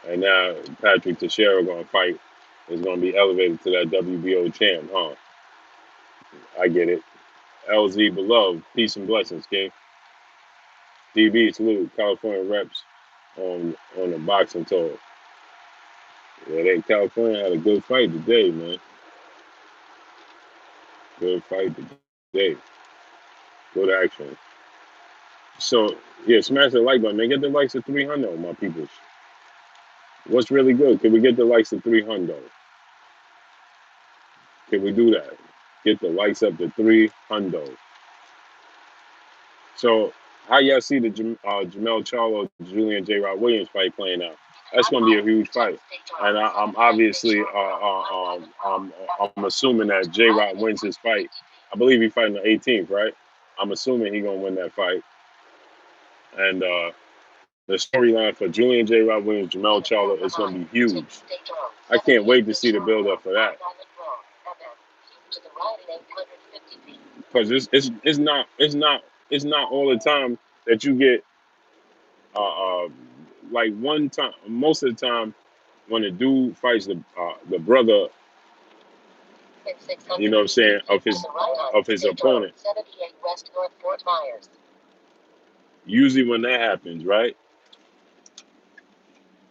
And now Patrick Teixeira gonna fight. Is gonna be elevated to that WBO champ, huh? I get it. LZ beloved. Peace and blessings, King. DB salute. California reps on the boxing tour. Yeah, they California had a good fight today, man. Good fight today. Good action. So yeah, smash the like button, man. Get the likes of 300, my people. What's really good? Can we get the likes of 300? Can we do that? Get the likes up to 300. So how y'all see the Jermell Charlo, Julian J. Rod Williams fight playing out? That's going to be a huge fight, and I'm obviously I'm assuming that J. Rod wins his fight. I believe he's fighting the 18th, right? I'm assuming he's gonna win that fight, and the storyline for Julian J. Rod Williams, Jermell Charlo is going to be huge. I can't wait to see the build up for that. Because it's not all the time that you get like one time. Most of the time, when a dude fights the brother, you know what I'm saying, of his opponent. Usually, when that happens, right,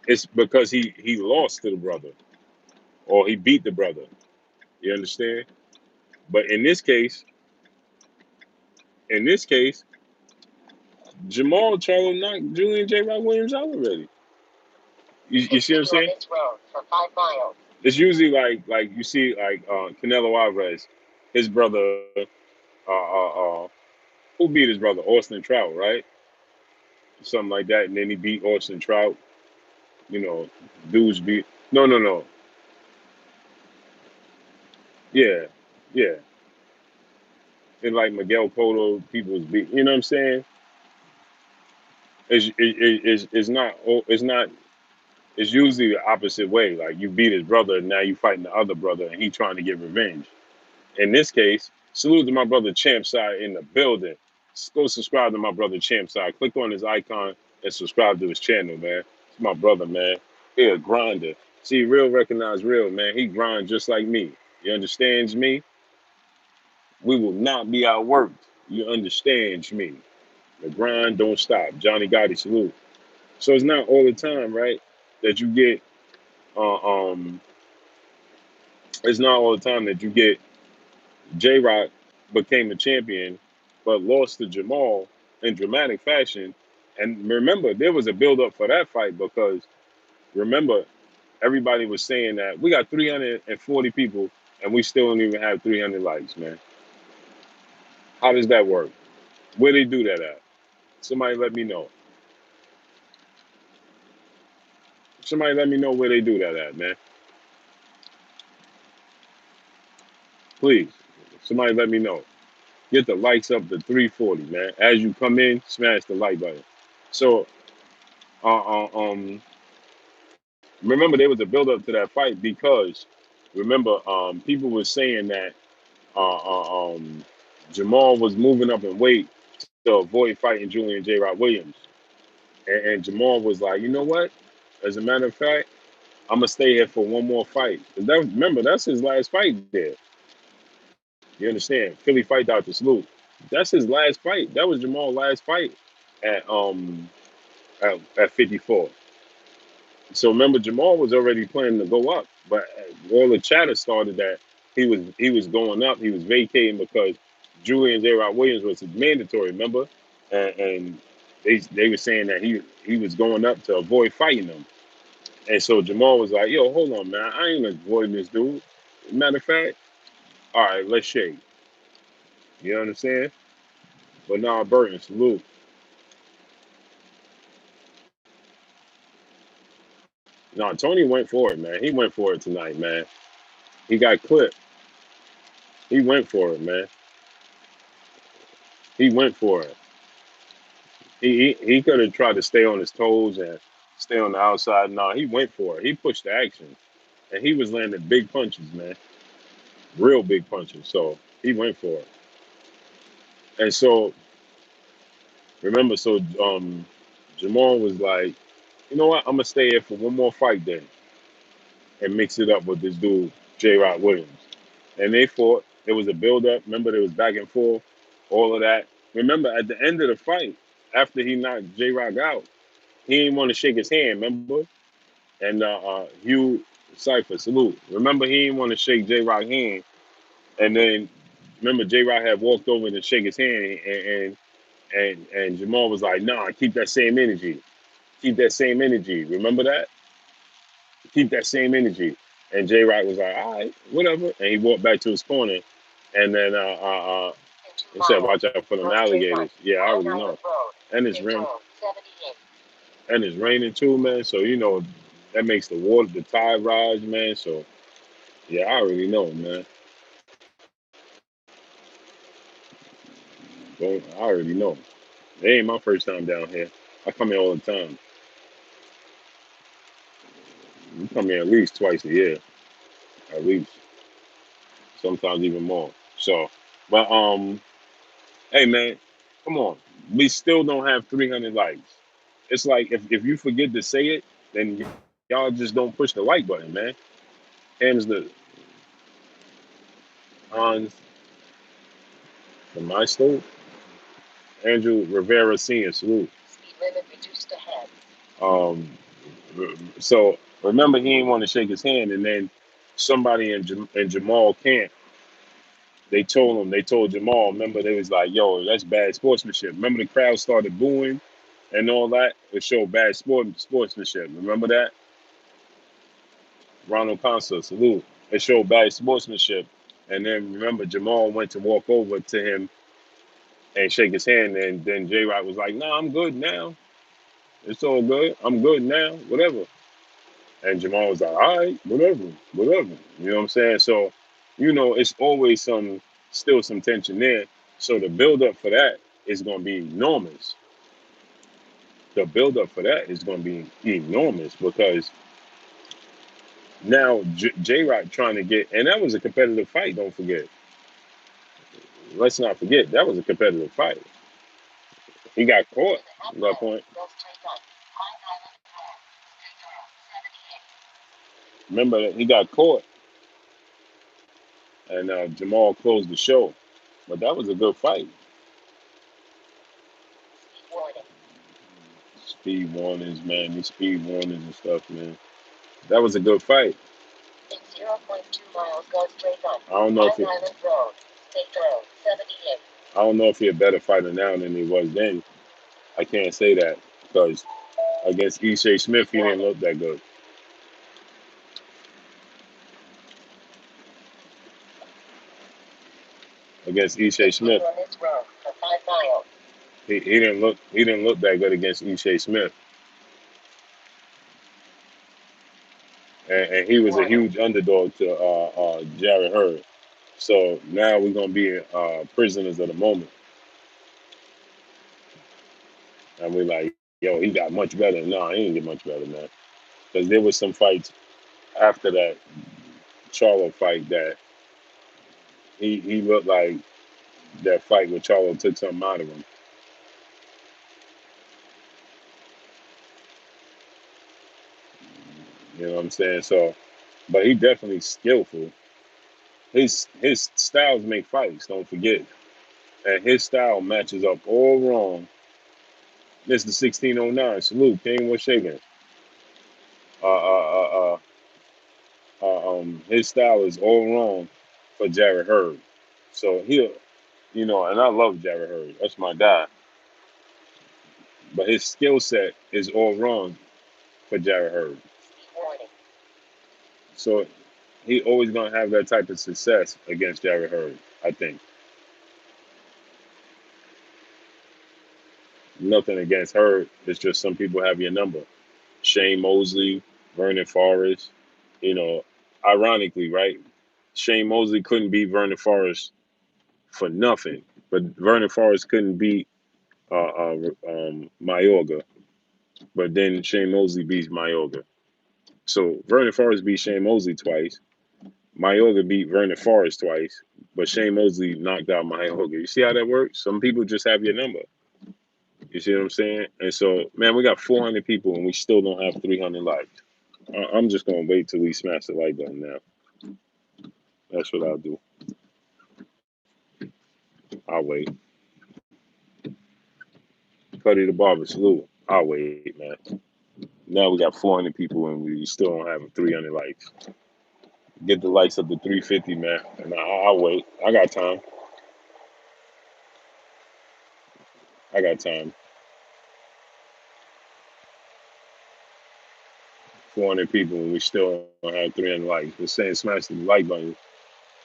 it's because he lost to the brother or he beat the brother. You understand? But in this case, Jamal Charlo knocked Julian J. Rod Williams out already. You see what I'm saying? It's usually like you see like Canelo Alvarez, his brother, who beat his brother Austin Trout, right? Something like that, and then he beat Austin Trout. You know, dudes beat. No. Yeah, yeah. And like Miguel Cotto, people's beat. You know what I'm saying? It's not. It's usually the opposite way. Like you beat his brother, and now you fighting the other brother, and he trying to get revenge. In this case, salute to my brother Champside in the building. Go subscribe to my brother Champside. Click on his icon and subscribe to his channel, man. It's my brother, man. He a grinder. See, real recognize real, man. He grind just like me. You understands me? We will not be outworked. You understands me? The grind don't stop. Johnny Gotti salute. So it's not all the time, right? That you get. Uh, um, it's not all the time that you get J Rock became a champion, but lost to Jermell in dramatic fashion. And remember, there was a build up for that fight because remember, everybody was saying that we got 340 people and we still don't even have 300 likes, man. How does that work? Where they do that at? Somebody let me know. Somebody let me know where they do that at, man. Please. Somebody let me know. Get the likes up to 340, man. As you come in, smash the like button. So, uh, uh, um, remember there was a build up to that fight because remember, people were saying that Jamal was moving up in weight to avoid fighting Julian J. Rock Williams, and Jamal was like, you know what? As a matter of fact, I'm gonna stay here for one more fight. 'Cause remember, that's his last fight there. You understand? Philly fight Dr. Salute. That's his last fight. That was Jamal's last fight at at 54. So remember, Jamal was already planning to go up, but all the chatter started that he was going up. He was vacating because Julian J. Rod Williams was mandatory. Remember, and they were saying that he was going up to avoid fighting him. And so Jamal was like, "Yo, hold on, man. I ain't avoiding this dude. Matter of fact, all right, let's shake." You understand? But now Burton, salute. No, Tony went for it, man. He went for it tonight, man. He got clipped. He went for it, man. He went for it. He could have tried to stay on his toes and stay on the outside. No, he went for it. He pushed the action, and he was landing big punches, man, real big punches. So he went for it. And so remember, so Jamal was like, you know what? I'm gonna stay here for one more fight then, and mix it up with this dude J. Rock Williams. And they fought. There was a build up. Remember, there was back and forth, all of that. Remember, at the end of the fight, after he knocked J. Rock out, he didn't want to shake his hand. Remember? And Hugh Cypher, salute. Remember, he didn't want to shake J Rock hand, and then remember J Rock had walked over to shake his hand, and Jamal was like, "Nah, keep that same energy. Keep that same energy. Remember that? Keep that same energy." And J Rock was like, "All right, whatever," and he walked back to his corner, and then he said, "Watch out for them alligators." Yeah, I already know. And it's raining. And it's raining too, man. So that makes the tide rise, man. So yeah, I already know, man. I already know. It ain't my first time down here. I come here all the time. We come here at least twice a year, at least. Sometimes even more. So, but hey man, come on. We still don't have 300 likes. It's like if you forget to say it, then y'all just don't push the like button, man. Hands the Hans from my state. Andrew Rivera Senior, salute. Speed limit reduced ahead. So remember, he didn't want to shake his hand, and then somebody in Jamal camp, they told Jamal, remember, they was like, "Yo, that's bad sportsmanship." Remember, the crowd started booing and all that. It showed bad sportsmanship. Remember that? Ronald Consul, salute. It showed bad sportsmanship, and then remember, Jamal went to walk over to him and shake his hand, and then J Rock was like, "Nah, I'm good now. It's all good. I'm good now. Whatever." And Jamal was like, all right, whatever, whatever. You know what I'm saying? So, it's always still some tension there. So the build up for that is going to be enormous. The build up for that is going to be enormous because now J Rock trying to get, and that was a competitive fight, don't forget. Let's not forget, that was a competitive fight. He got caught at that point. Remember, that he got caught, and Jamal closed the show. But that was a good fight. Speed warnings, man. These speed warnings and stuff, man. That was a good fight. In 0.2 miles, go straight on. I don't know if it, Island Road, State Road 78. I don't know if he's a better fighter now than he was then. I can't say that because against Ishe Smith, he didn't look that good. Against Ishe Smith, he didn't look that good against Ishe Smith, and he was a huge underdog to Jared Hurd. So now we're gonna be prisoners of the moment, and we're like, yo, he got much better. No, he didn't get much better, man. Because there was some fights after that Charlo fight that he looked like that fight with Charlo took something out of him. You know what I'm saying? So, but he definitely skillful. His styles make fights. Don't forget, and his style matches up all wrong. This is the 1609. Salute, King. What's shaking? Uh, uh, uh, his style is all wrong for Jared Hurd. So he'll, and I love Jared Hurd. That's my guy. But his skill set is all wrong for Jared Hurd. So he always gonna have that type of success against Jared Hurd, I think. Nothing against Hurd. It's just some people have your number. Shane Mosley, Vernon Forrest. Ironically, right? Shane Mosley couldn't beat Vernon Forrest for nothing, but Vernon Forrest couldn't beat Mayorga. But then Shane Mosley beats Mayorga. So Vernon Forrest beat Shane Mosley twice. Mayorga beat Vernon Forrest twice, but Shane Mosley knocked out Mayorga. You see how that works? Some people just have your number. You see what I'm saying? And so, man, we got 400 people and we still don't have 300 likes. I'm just gonna wait till we smash the like button now. That's what I'll do. I'll wait. Cuddy the Barber, salute. I'll wait, man. Now we got 400 people and we still don't have 300 likes. Get the likes up to 350, man. And I'll wait. I got time. I got time. 400 people and we still don't have 300 likes. We're saying smash the like button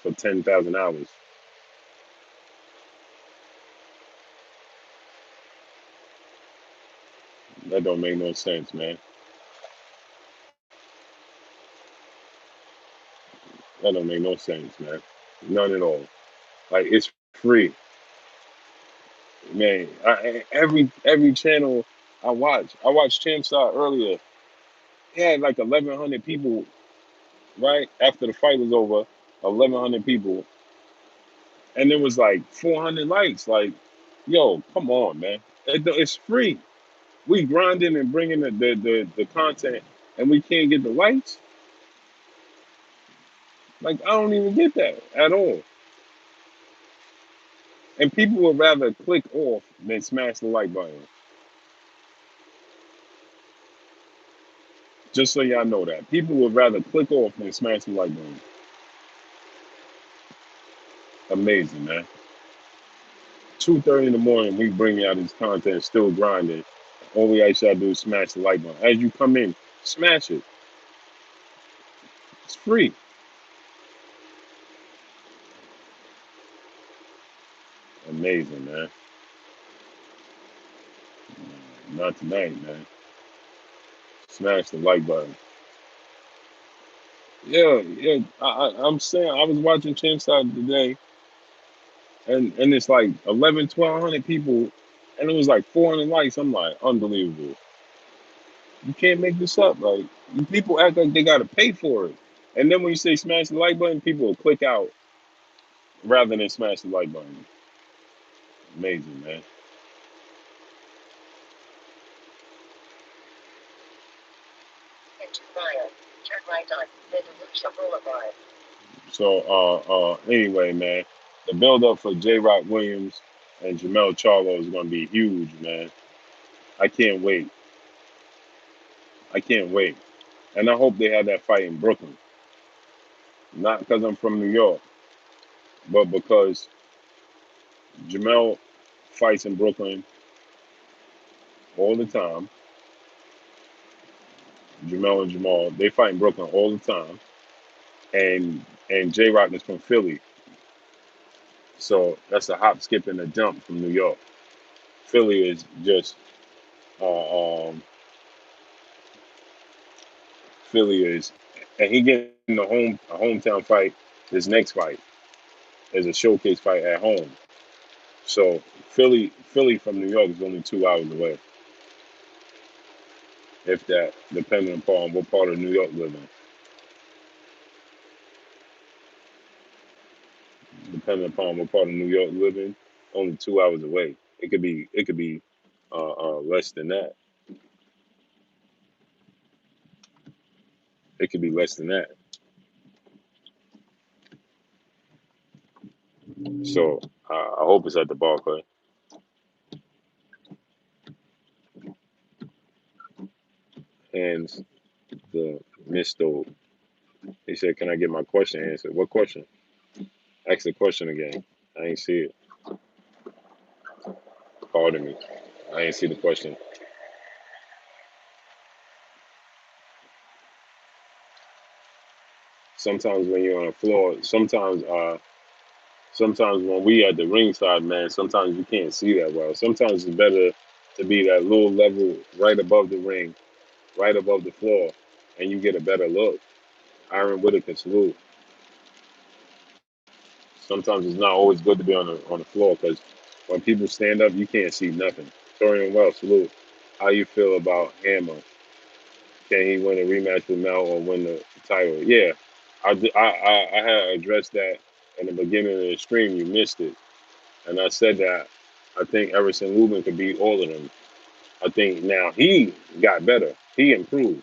for 10,000 hours. That don't make no sense, man. That don't make no sense, man. None at all. Like it's free, man. Every channel I watched Champside earlier. He had like 1,100 people, right after the fight was over. 1,100 people, and there was like 400 likes. Like, yo, come on, man. It's free. We grinding and bringing the content, and we can't get the likes. Like, I don't even get that at all. And people would rather click off than smash the like button. Just so y'all know that. People would rather click off than smash the like button. Amazing, man. 2:30 in the morning, we bring y'all this content, still grinding. All we ask y'all to do is smash the like button. As you come in, smash it. It's free. Amazing, man. Not tonight, man. Smash the like button. Yeah, yeah. I'm saying, I was watching Champside today, and it's like 1,200 people, and it was like 400 likes. I'm like, unbelievable. You can't make this up. Like, people act like they got to pay for it. And then when you say smash the like button, people will click out rather than smash the like button. Amazing, man. In 2 miles, turn right on Minnesota Boulevard. So, anyway, man, the build up for J. Rock Williams and Jermell Charlo is going to be huge, man. I can't wait. I can't wait. And I hope they have that fight in Brooklyn. Not because I'm from New York, but because Jermell fights in Brooklyn all the time. Jermell and Jamal, they fight in Brooklyn all the time. And J Rock is from Philly. So that's a hop, skip, and a jump from New York. Philly is just Philly is, and he getting a hometown fight. This next fight is a showcase fight at home. So Philly from New York is only 2 hours away, if that, depending upon what part of New York live in. Depending upon what part of New York live in, only 2 hours away. It could be less than that. It could be less than that. So I hope it's at the Barclay. And the Misto, he said, "Can I get my question answered?" What question? Ask the question again. I ain't see it. Pardon me. I ain't see the question. Sometimes when you're on the floor, sometimes when we at the ringside, man, sometimes you can't see that well. Sometimes it's better to be that little level right above the ring, right above the floor, and you get a better look. Iron Whitaker, salute. Sometimes it's not always good to be on the floor because when people stand up, you can't see nothing. Torian Wells, salute. How you feel about Hammer? Can he win a rematch with Mel or win the title? Yeah, I had addressed that in the beginning of the stream. You missed it, and I said that I think Everson Lubin could beat all of them. I think now he got better. He improved.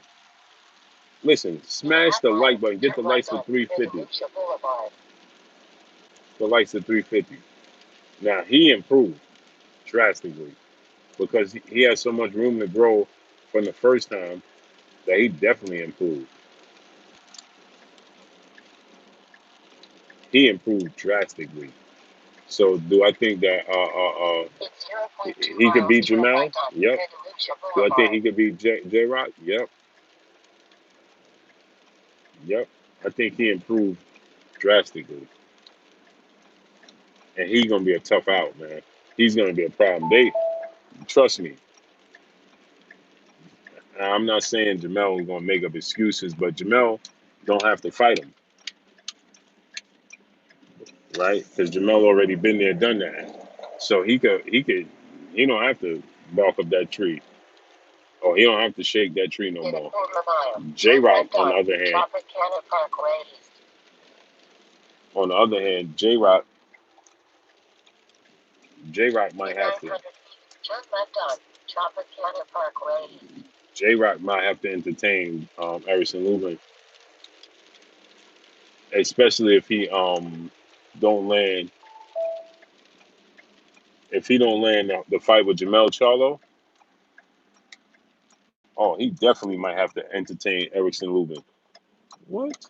Listen, smash the like button. Get the likes to 350. The likes to 350. Now he improved drastically because he has so much room to grow from the first time that he definitely improved. He improved drastically. So do I think that he could beat Jermell? Yep. Do I think he could beat J Rock? Yep. Yep. I think he improved drastically, and he's gonna be a tough out, man. He's gonna be a problem. They trust me. I'm not saying Jermell is gonna make up excuses, but Jermell don't have to fight him, right? Because Jermell already been there, done that. So he don't have to bark up that tree, or he don't have to shake that tree no more. J Rock, on the other hand, J Rock might have to. J Rock might have to entertain Erison Lubin, especially if he don't land. If he don't land the fight with Jermell Charlo, oh, he definitely might have to entertain Erison Lubin. What?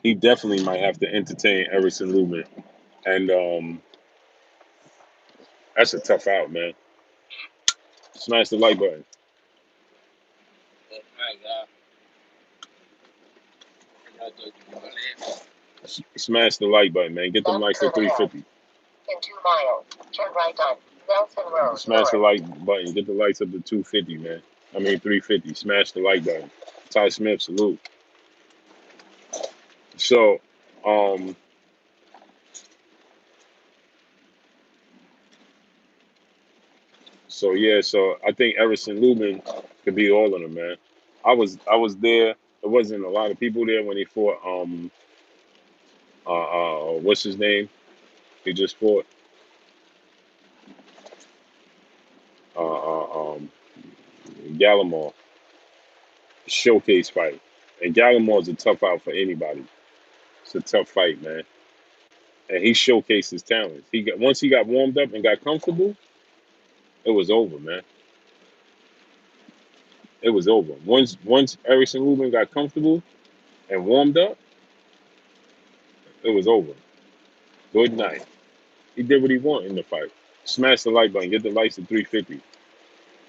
He definitely might have to entertain Erison Lubin, and that's a tough out, man. Smash the like button. Smash the like button, man. Get them likes to 350. In 2 miles, turn right on Nelson Road. Smash the like button. Get the likes up to 250, man. I mean 350. Smash the like button. Ty Smith, salute. So, um, so I think Everson Lubin could beat all of them, man. I was there. There wasn't a lot of people there when he fought what's his name? He just fought uh, uh um Gallimore showcase fight. And Gallimore is a tough out for anybody. It's a tough fight, man. And he showcased his talents. Once he got warmed up and got comfortable, It was over, man. It was over. Once Erickson Lubin got comfortable and warmed up, it was over. Good night. He did what he wanted in the fight. Smash the like button, get the likes to 350.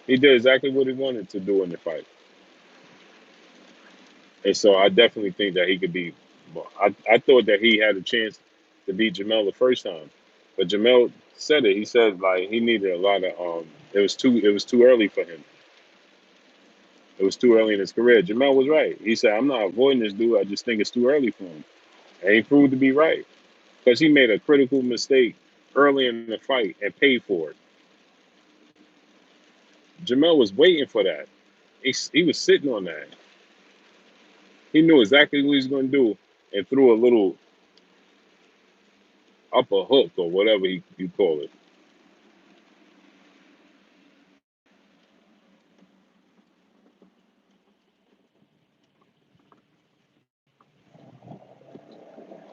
He did exactly what he wanted to do in the fight. And so I definitely think that he could be. I thought that he had a chance to beat Jermell the first time, but Jermell said it. He said like he needed a lot of. It was too early for him. It was too early in his career. Jermell was right. He said, "I'm not avoiding this dude. I just think it's too early for him." And he proved to be right because he made a critical mistake early in the fight and paid for it. Jermell was waiting for that. He was sitting on that. He knew exactly what he was going to do and threw a little upper hook or whatever you call it.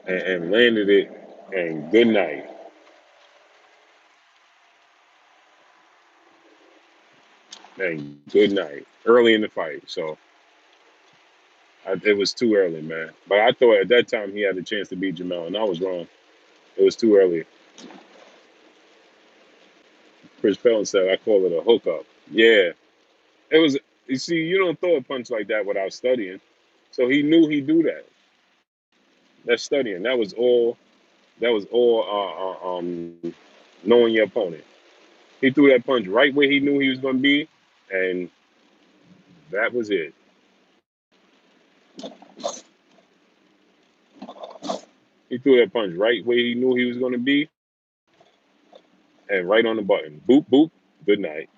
And landed it. And good night. And good night. Early in the fight. So it was too early, man. But I thought at that time he had a chance to beat Jermell, and I was wrong. It was too early. Chris Pellin said, I call it a hookup. Yeah. It was, you see, you don't throw a punch like that without studying. So he knew he'd do that. That's studying. That was all knowing your opponent. He threw that punch right where he knew he was going to be, and that was it. He threw that punch right where he knew he was going to be, and right on the button. Boop, boop, good night.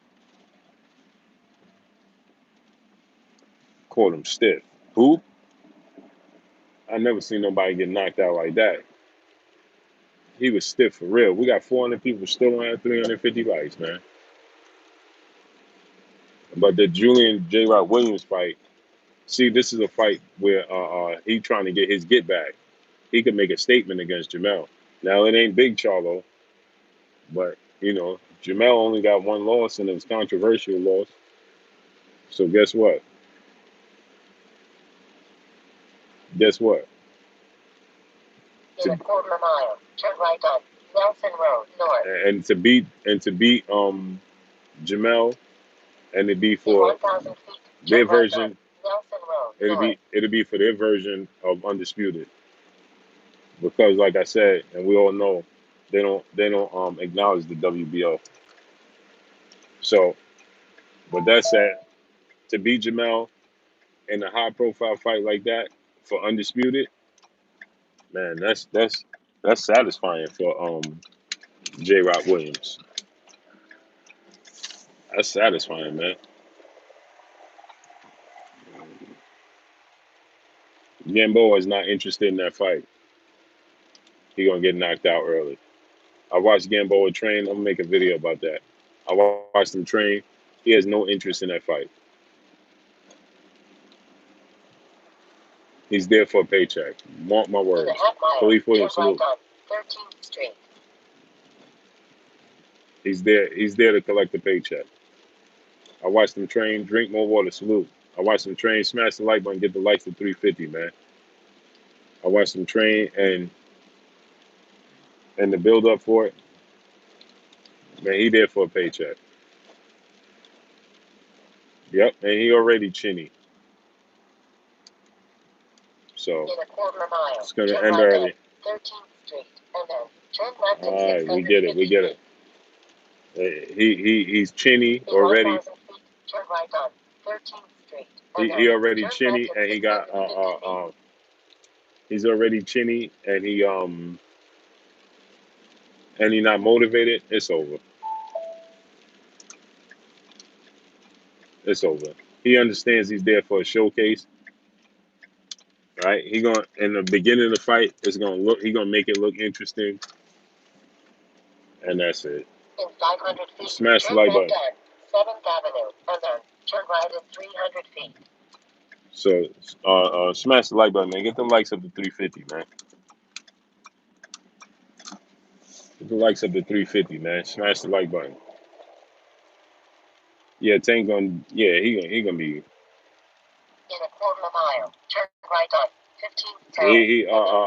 Caught him stiff. Boop. I never seen nobody get knocked out like that. He was stiff for real. We got 400 people still on 350 likes, man. But the Julian J. Rock Williams fight, see, this is a fight where he trying to get his get back. He could make a statement against Jermell. Now, it ain't big Charlo, but, Jermell only got one loss, and it was controversial loss. So guess what? Guess what? In a quarter mile, turn right on Nelson Road North. And to beat Jermell, and to be for their version, it'll be for their version of undisputed. Because like I said, and we all know, they don't acknowledge the WBO. So with that said, to beat Jermell in a high profile fight like that for undisputed, man, that's satisfying for J. Rock Williams. That's satisfying, man. Gamboa is not interested in that fight. He gonna get knocked out early. I watched Gamboa train. I'm gonna make a video about that. I watched him train. He has no interest in that fight. He's there for a paycheck. Mark my words. Khalif Williams, salute. He's there. He's there to collect a paycheck. I watched him train. Drink more water. Salute. I watched him train. Smash the like button. Get the likes to 350, man. I watched him train and the build up for it. Man, he there for a paycheck. Yep, and he already chinny. So it's gonna end early. 13th Street, and then turn left. All right, we get it. We get it. He's chinny already. Turn right on 13th Street. He already chinny, and he got he's already chinny, and he not motivated. It's over. It's over. He understands he's there for a showcase. Right? He gonna in the beginning of the fight, it's gonna look. He gonna make it look interesting, and that's it. In 500 feet, smash the like button. 7th Avenue, and then turn right in 300 feet. So, smash the like button, man. Get the likes up to 350, man. Get the likes up to 350, man. Smash the like button. Yeah, Tank gonna. Yeah, he gonna be. In a quarter mile, turn right on 15. He Turn right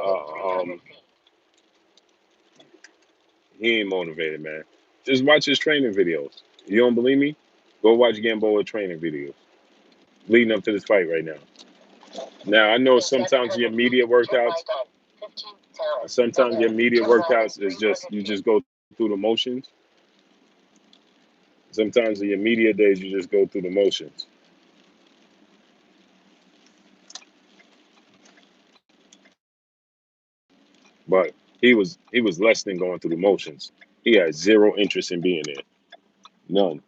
at 300 feet. he ain't motivated, man. Just watch his training videos. You don't believe me? Go watch Gamboa training videos leading up to this fight right now. Now I know sometimes your media workouts, sometimes your media workouts is just you just go through the motions. Sometimes in your media days you just go through the motions. But he was less than going through the motions. He had zero interest in being there. None.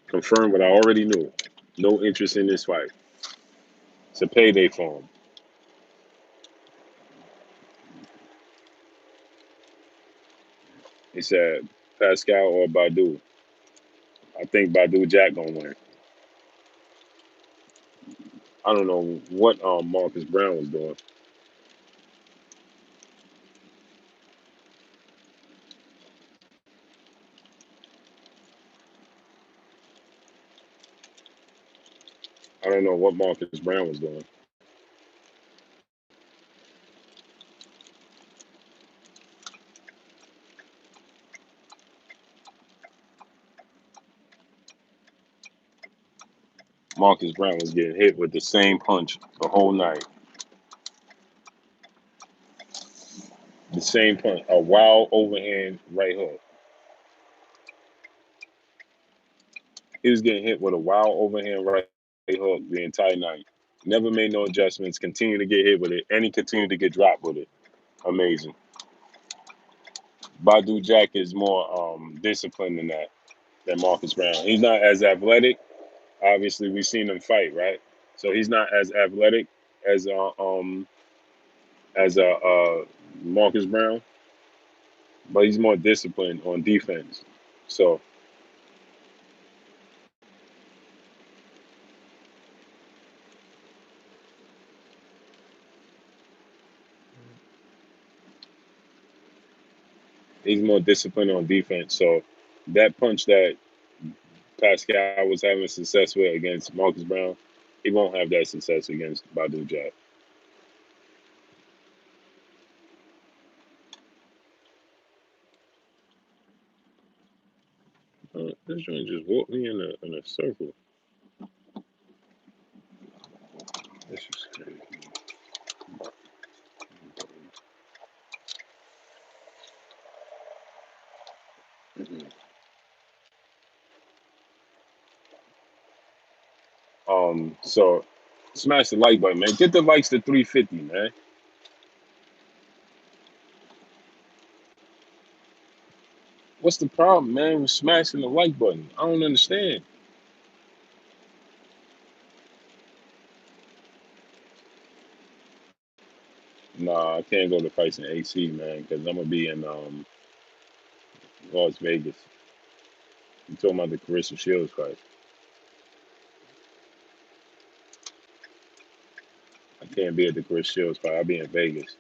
Confirmed what I already knew. No interest in this fight. It's a payday for him. He said Pascal or Badu. I think Badu Jack gonna win. I don't know what Marcus Brown was doing. I don't know what Marcus Brown was doing. Marcus Brown was getting hit with the same punch the whole night. The same punch, a wild overhand right hook. He was getting hit with a wild overhand right hook the entire night. Never made no adjustments. Continued to get hit with it, and he continued to get dropped with it. Amazing. Badu Jack is more disciplined than Marcus Brown. He's not as athletic. Obviously, we've seen him fight, right? So he's not as athletic as Marcus Brown, but he's more disciplined on defense. So he's more disciplined on defense. So that punch that Pascal was having success with against Marcus Brown, he won't have that success against Badu Jack. This joint just walked me in a circle. This is crazy. So smash the like button, man. Get the likes to 350, man. What's the problem, man, with smashing the like button? I don't understand. Nah, I can't go to fights in AC, man, because I'm gonna be in Las Vegas. You talking about the Carissa Shields fight? I can't be at the Carissa Shields fight. I'll be in Vegas.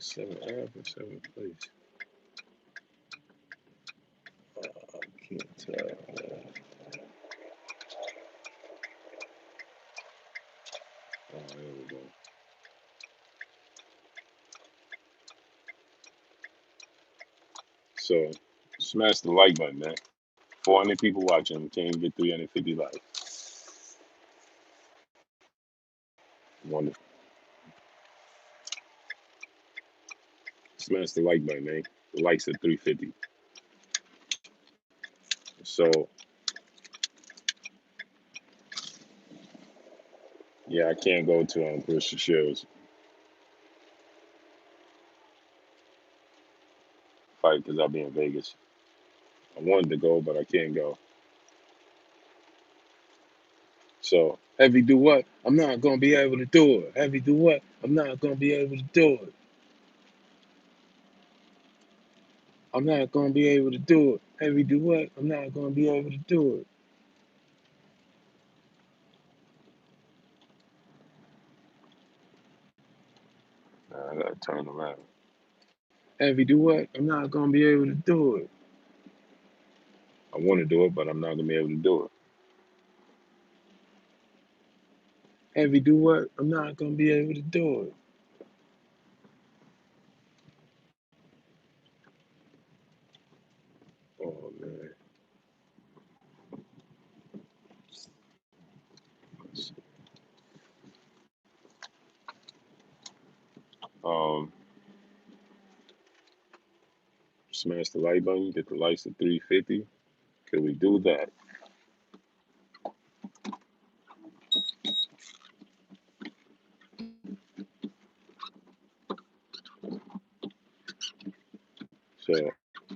Seventh Ave or seventh place? I can't tell. Oh, there we go. So, smash the like button, man. 400 people watching. We can't even get 350 likes. Wonderful. Smash the like button, man. The likes at 350. So, yeah, I can't go to Carissa Shields fight because I'll be in Vegas. I wanted to go, but I can't go. So, Heavy do what? I'm not gonna be able to do it. Heavy do what? I'm not gonna be able to do it. I'm not gonna be able to do it. Heavy do what? I'm not gonna be able to do it. I gotta turn around. Heavy do what? I'm not gonna be able to do it. I want to do it, but I'm not gonna be able to do it. Heavy do what? I'm not gonna be able to do it. Oh man. Um, smash the like button, get the likes to 350. Could we do that? So,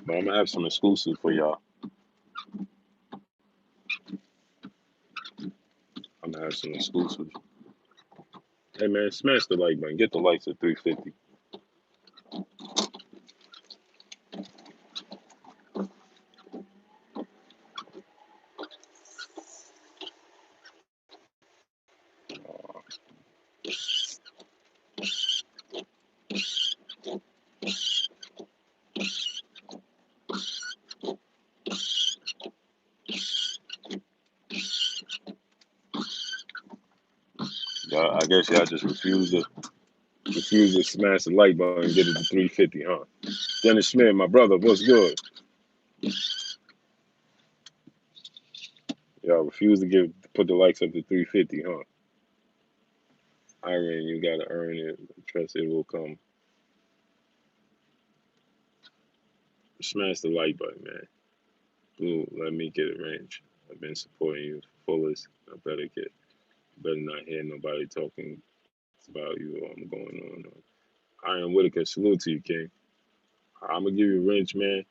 but I'm gonna have some exclusive for y'all. I'm gonna have some exclusives. Hey man, smash the like button, get the likes to 350. I guess y'all just refuse to smash the like button and get it to 350, huh? Dennis Smith, my brother, what's good? Y'all refuse to put the likes up to 350, huh? Irene, you gotta earn it. Trust it will come. Smash the like button, man. Blue, let me get a range. I've been supporting you fullest. Better not hear nobody talking about you or I'm going on. Iron Whitaker, salute to you, King. I'm gonna give you a wrench, man.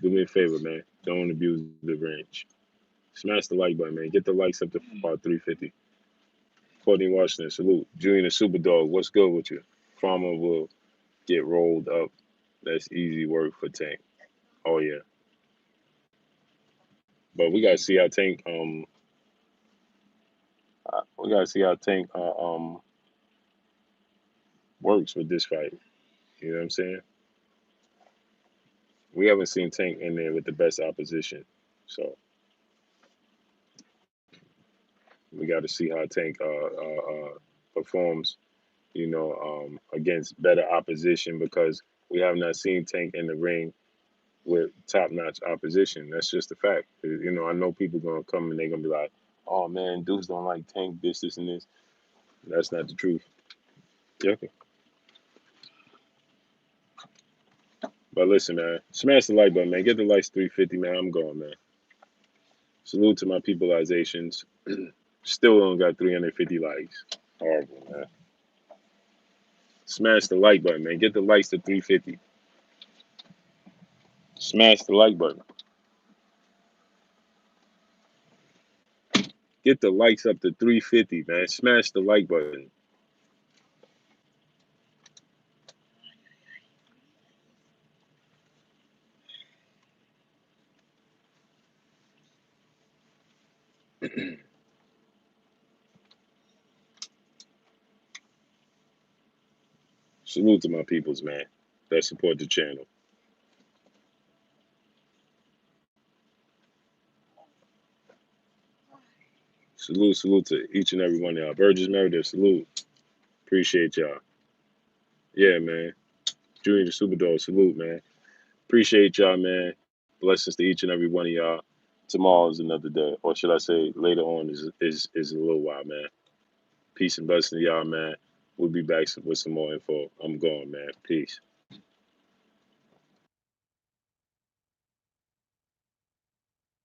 Do me a favor, man. Don't abuse the wrench. Smash the like button, man. Get the likes up to 350. Courtney Washington, salute. Junior Superdog, what's good with you? Farmer will get rolled up. That's easy work for Tank. Oh yeah, but we gotta see how Tank. We gotta see how Tank works with this fight. You know what I'm saying? We haven't seen Tank in there with the best opposition, so we got to see how Tank performs. Against better opposition because we have not seen Tank in the ring with top-notch opposition. That's just a fact. I know people gonna come and they're gonna be like, "Oh man, dudes don't like Tank, this, and this." That's not the truth. Yeah. But listen, man, smash the like button, man. Get the likes 350, man. I'm going, man. Salute to my peopleizations. Still only got 350 likes. Horrible, man. Smash the like button, man. Get the likes to 350. Smash the like button. Get the likes up to 350, man. Smash the like button. Salute to my peoples, man, that support the channel. Salute to each and every one of y'all. Burgess Meredith, salute. Appreciate y'all. Yeah, man. Junior the Superdog, salute, man. Appreciate y'all, man. Blessings to each and every one of y'all. Tomorrow is another day, or should I say, later on is a little while, man. Peace and blessings to y'all, man. We'll be back with some more info. I'm going, man. Peace.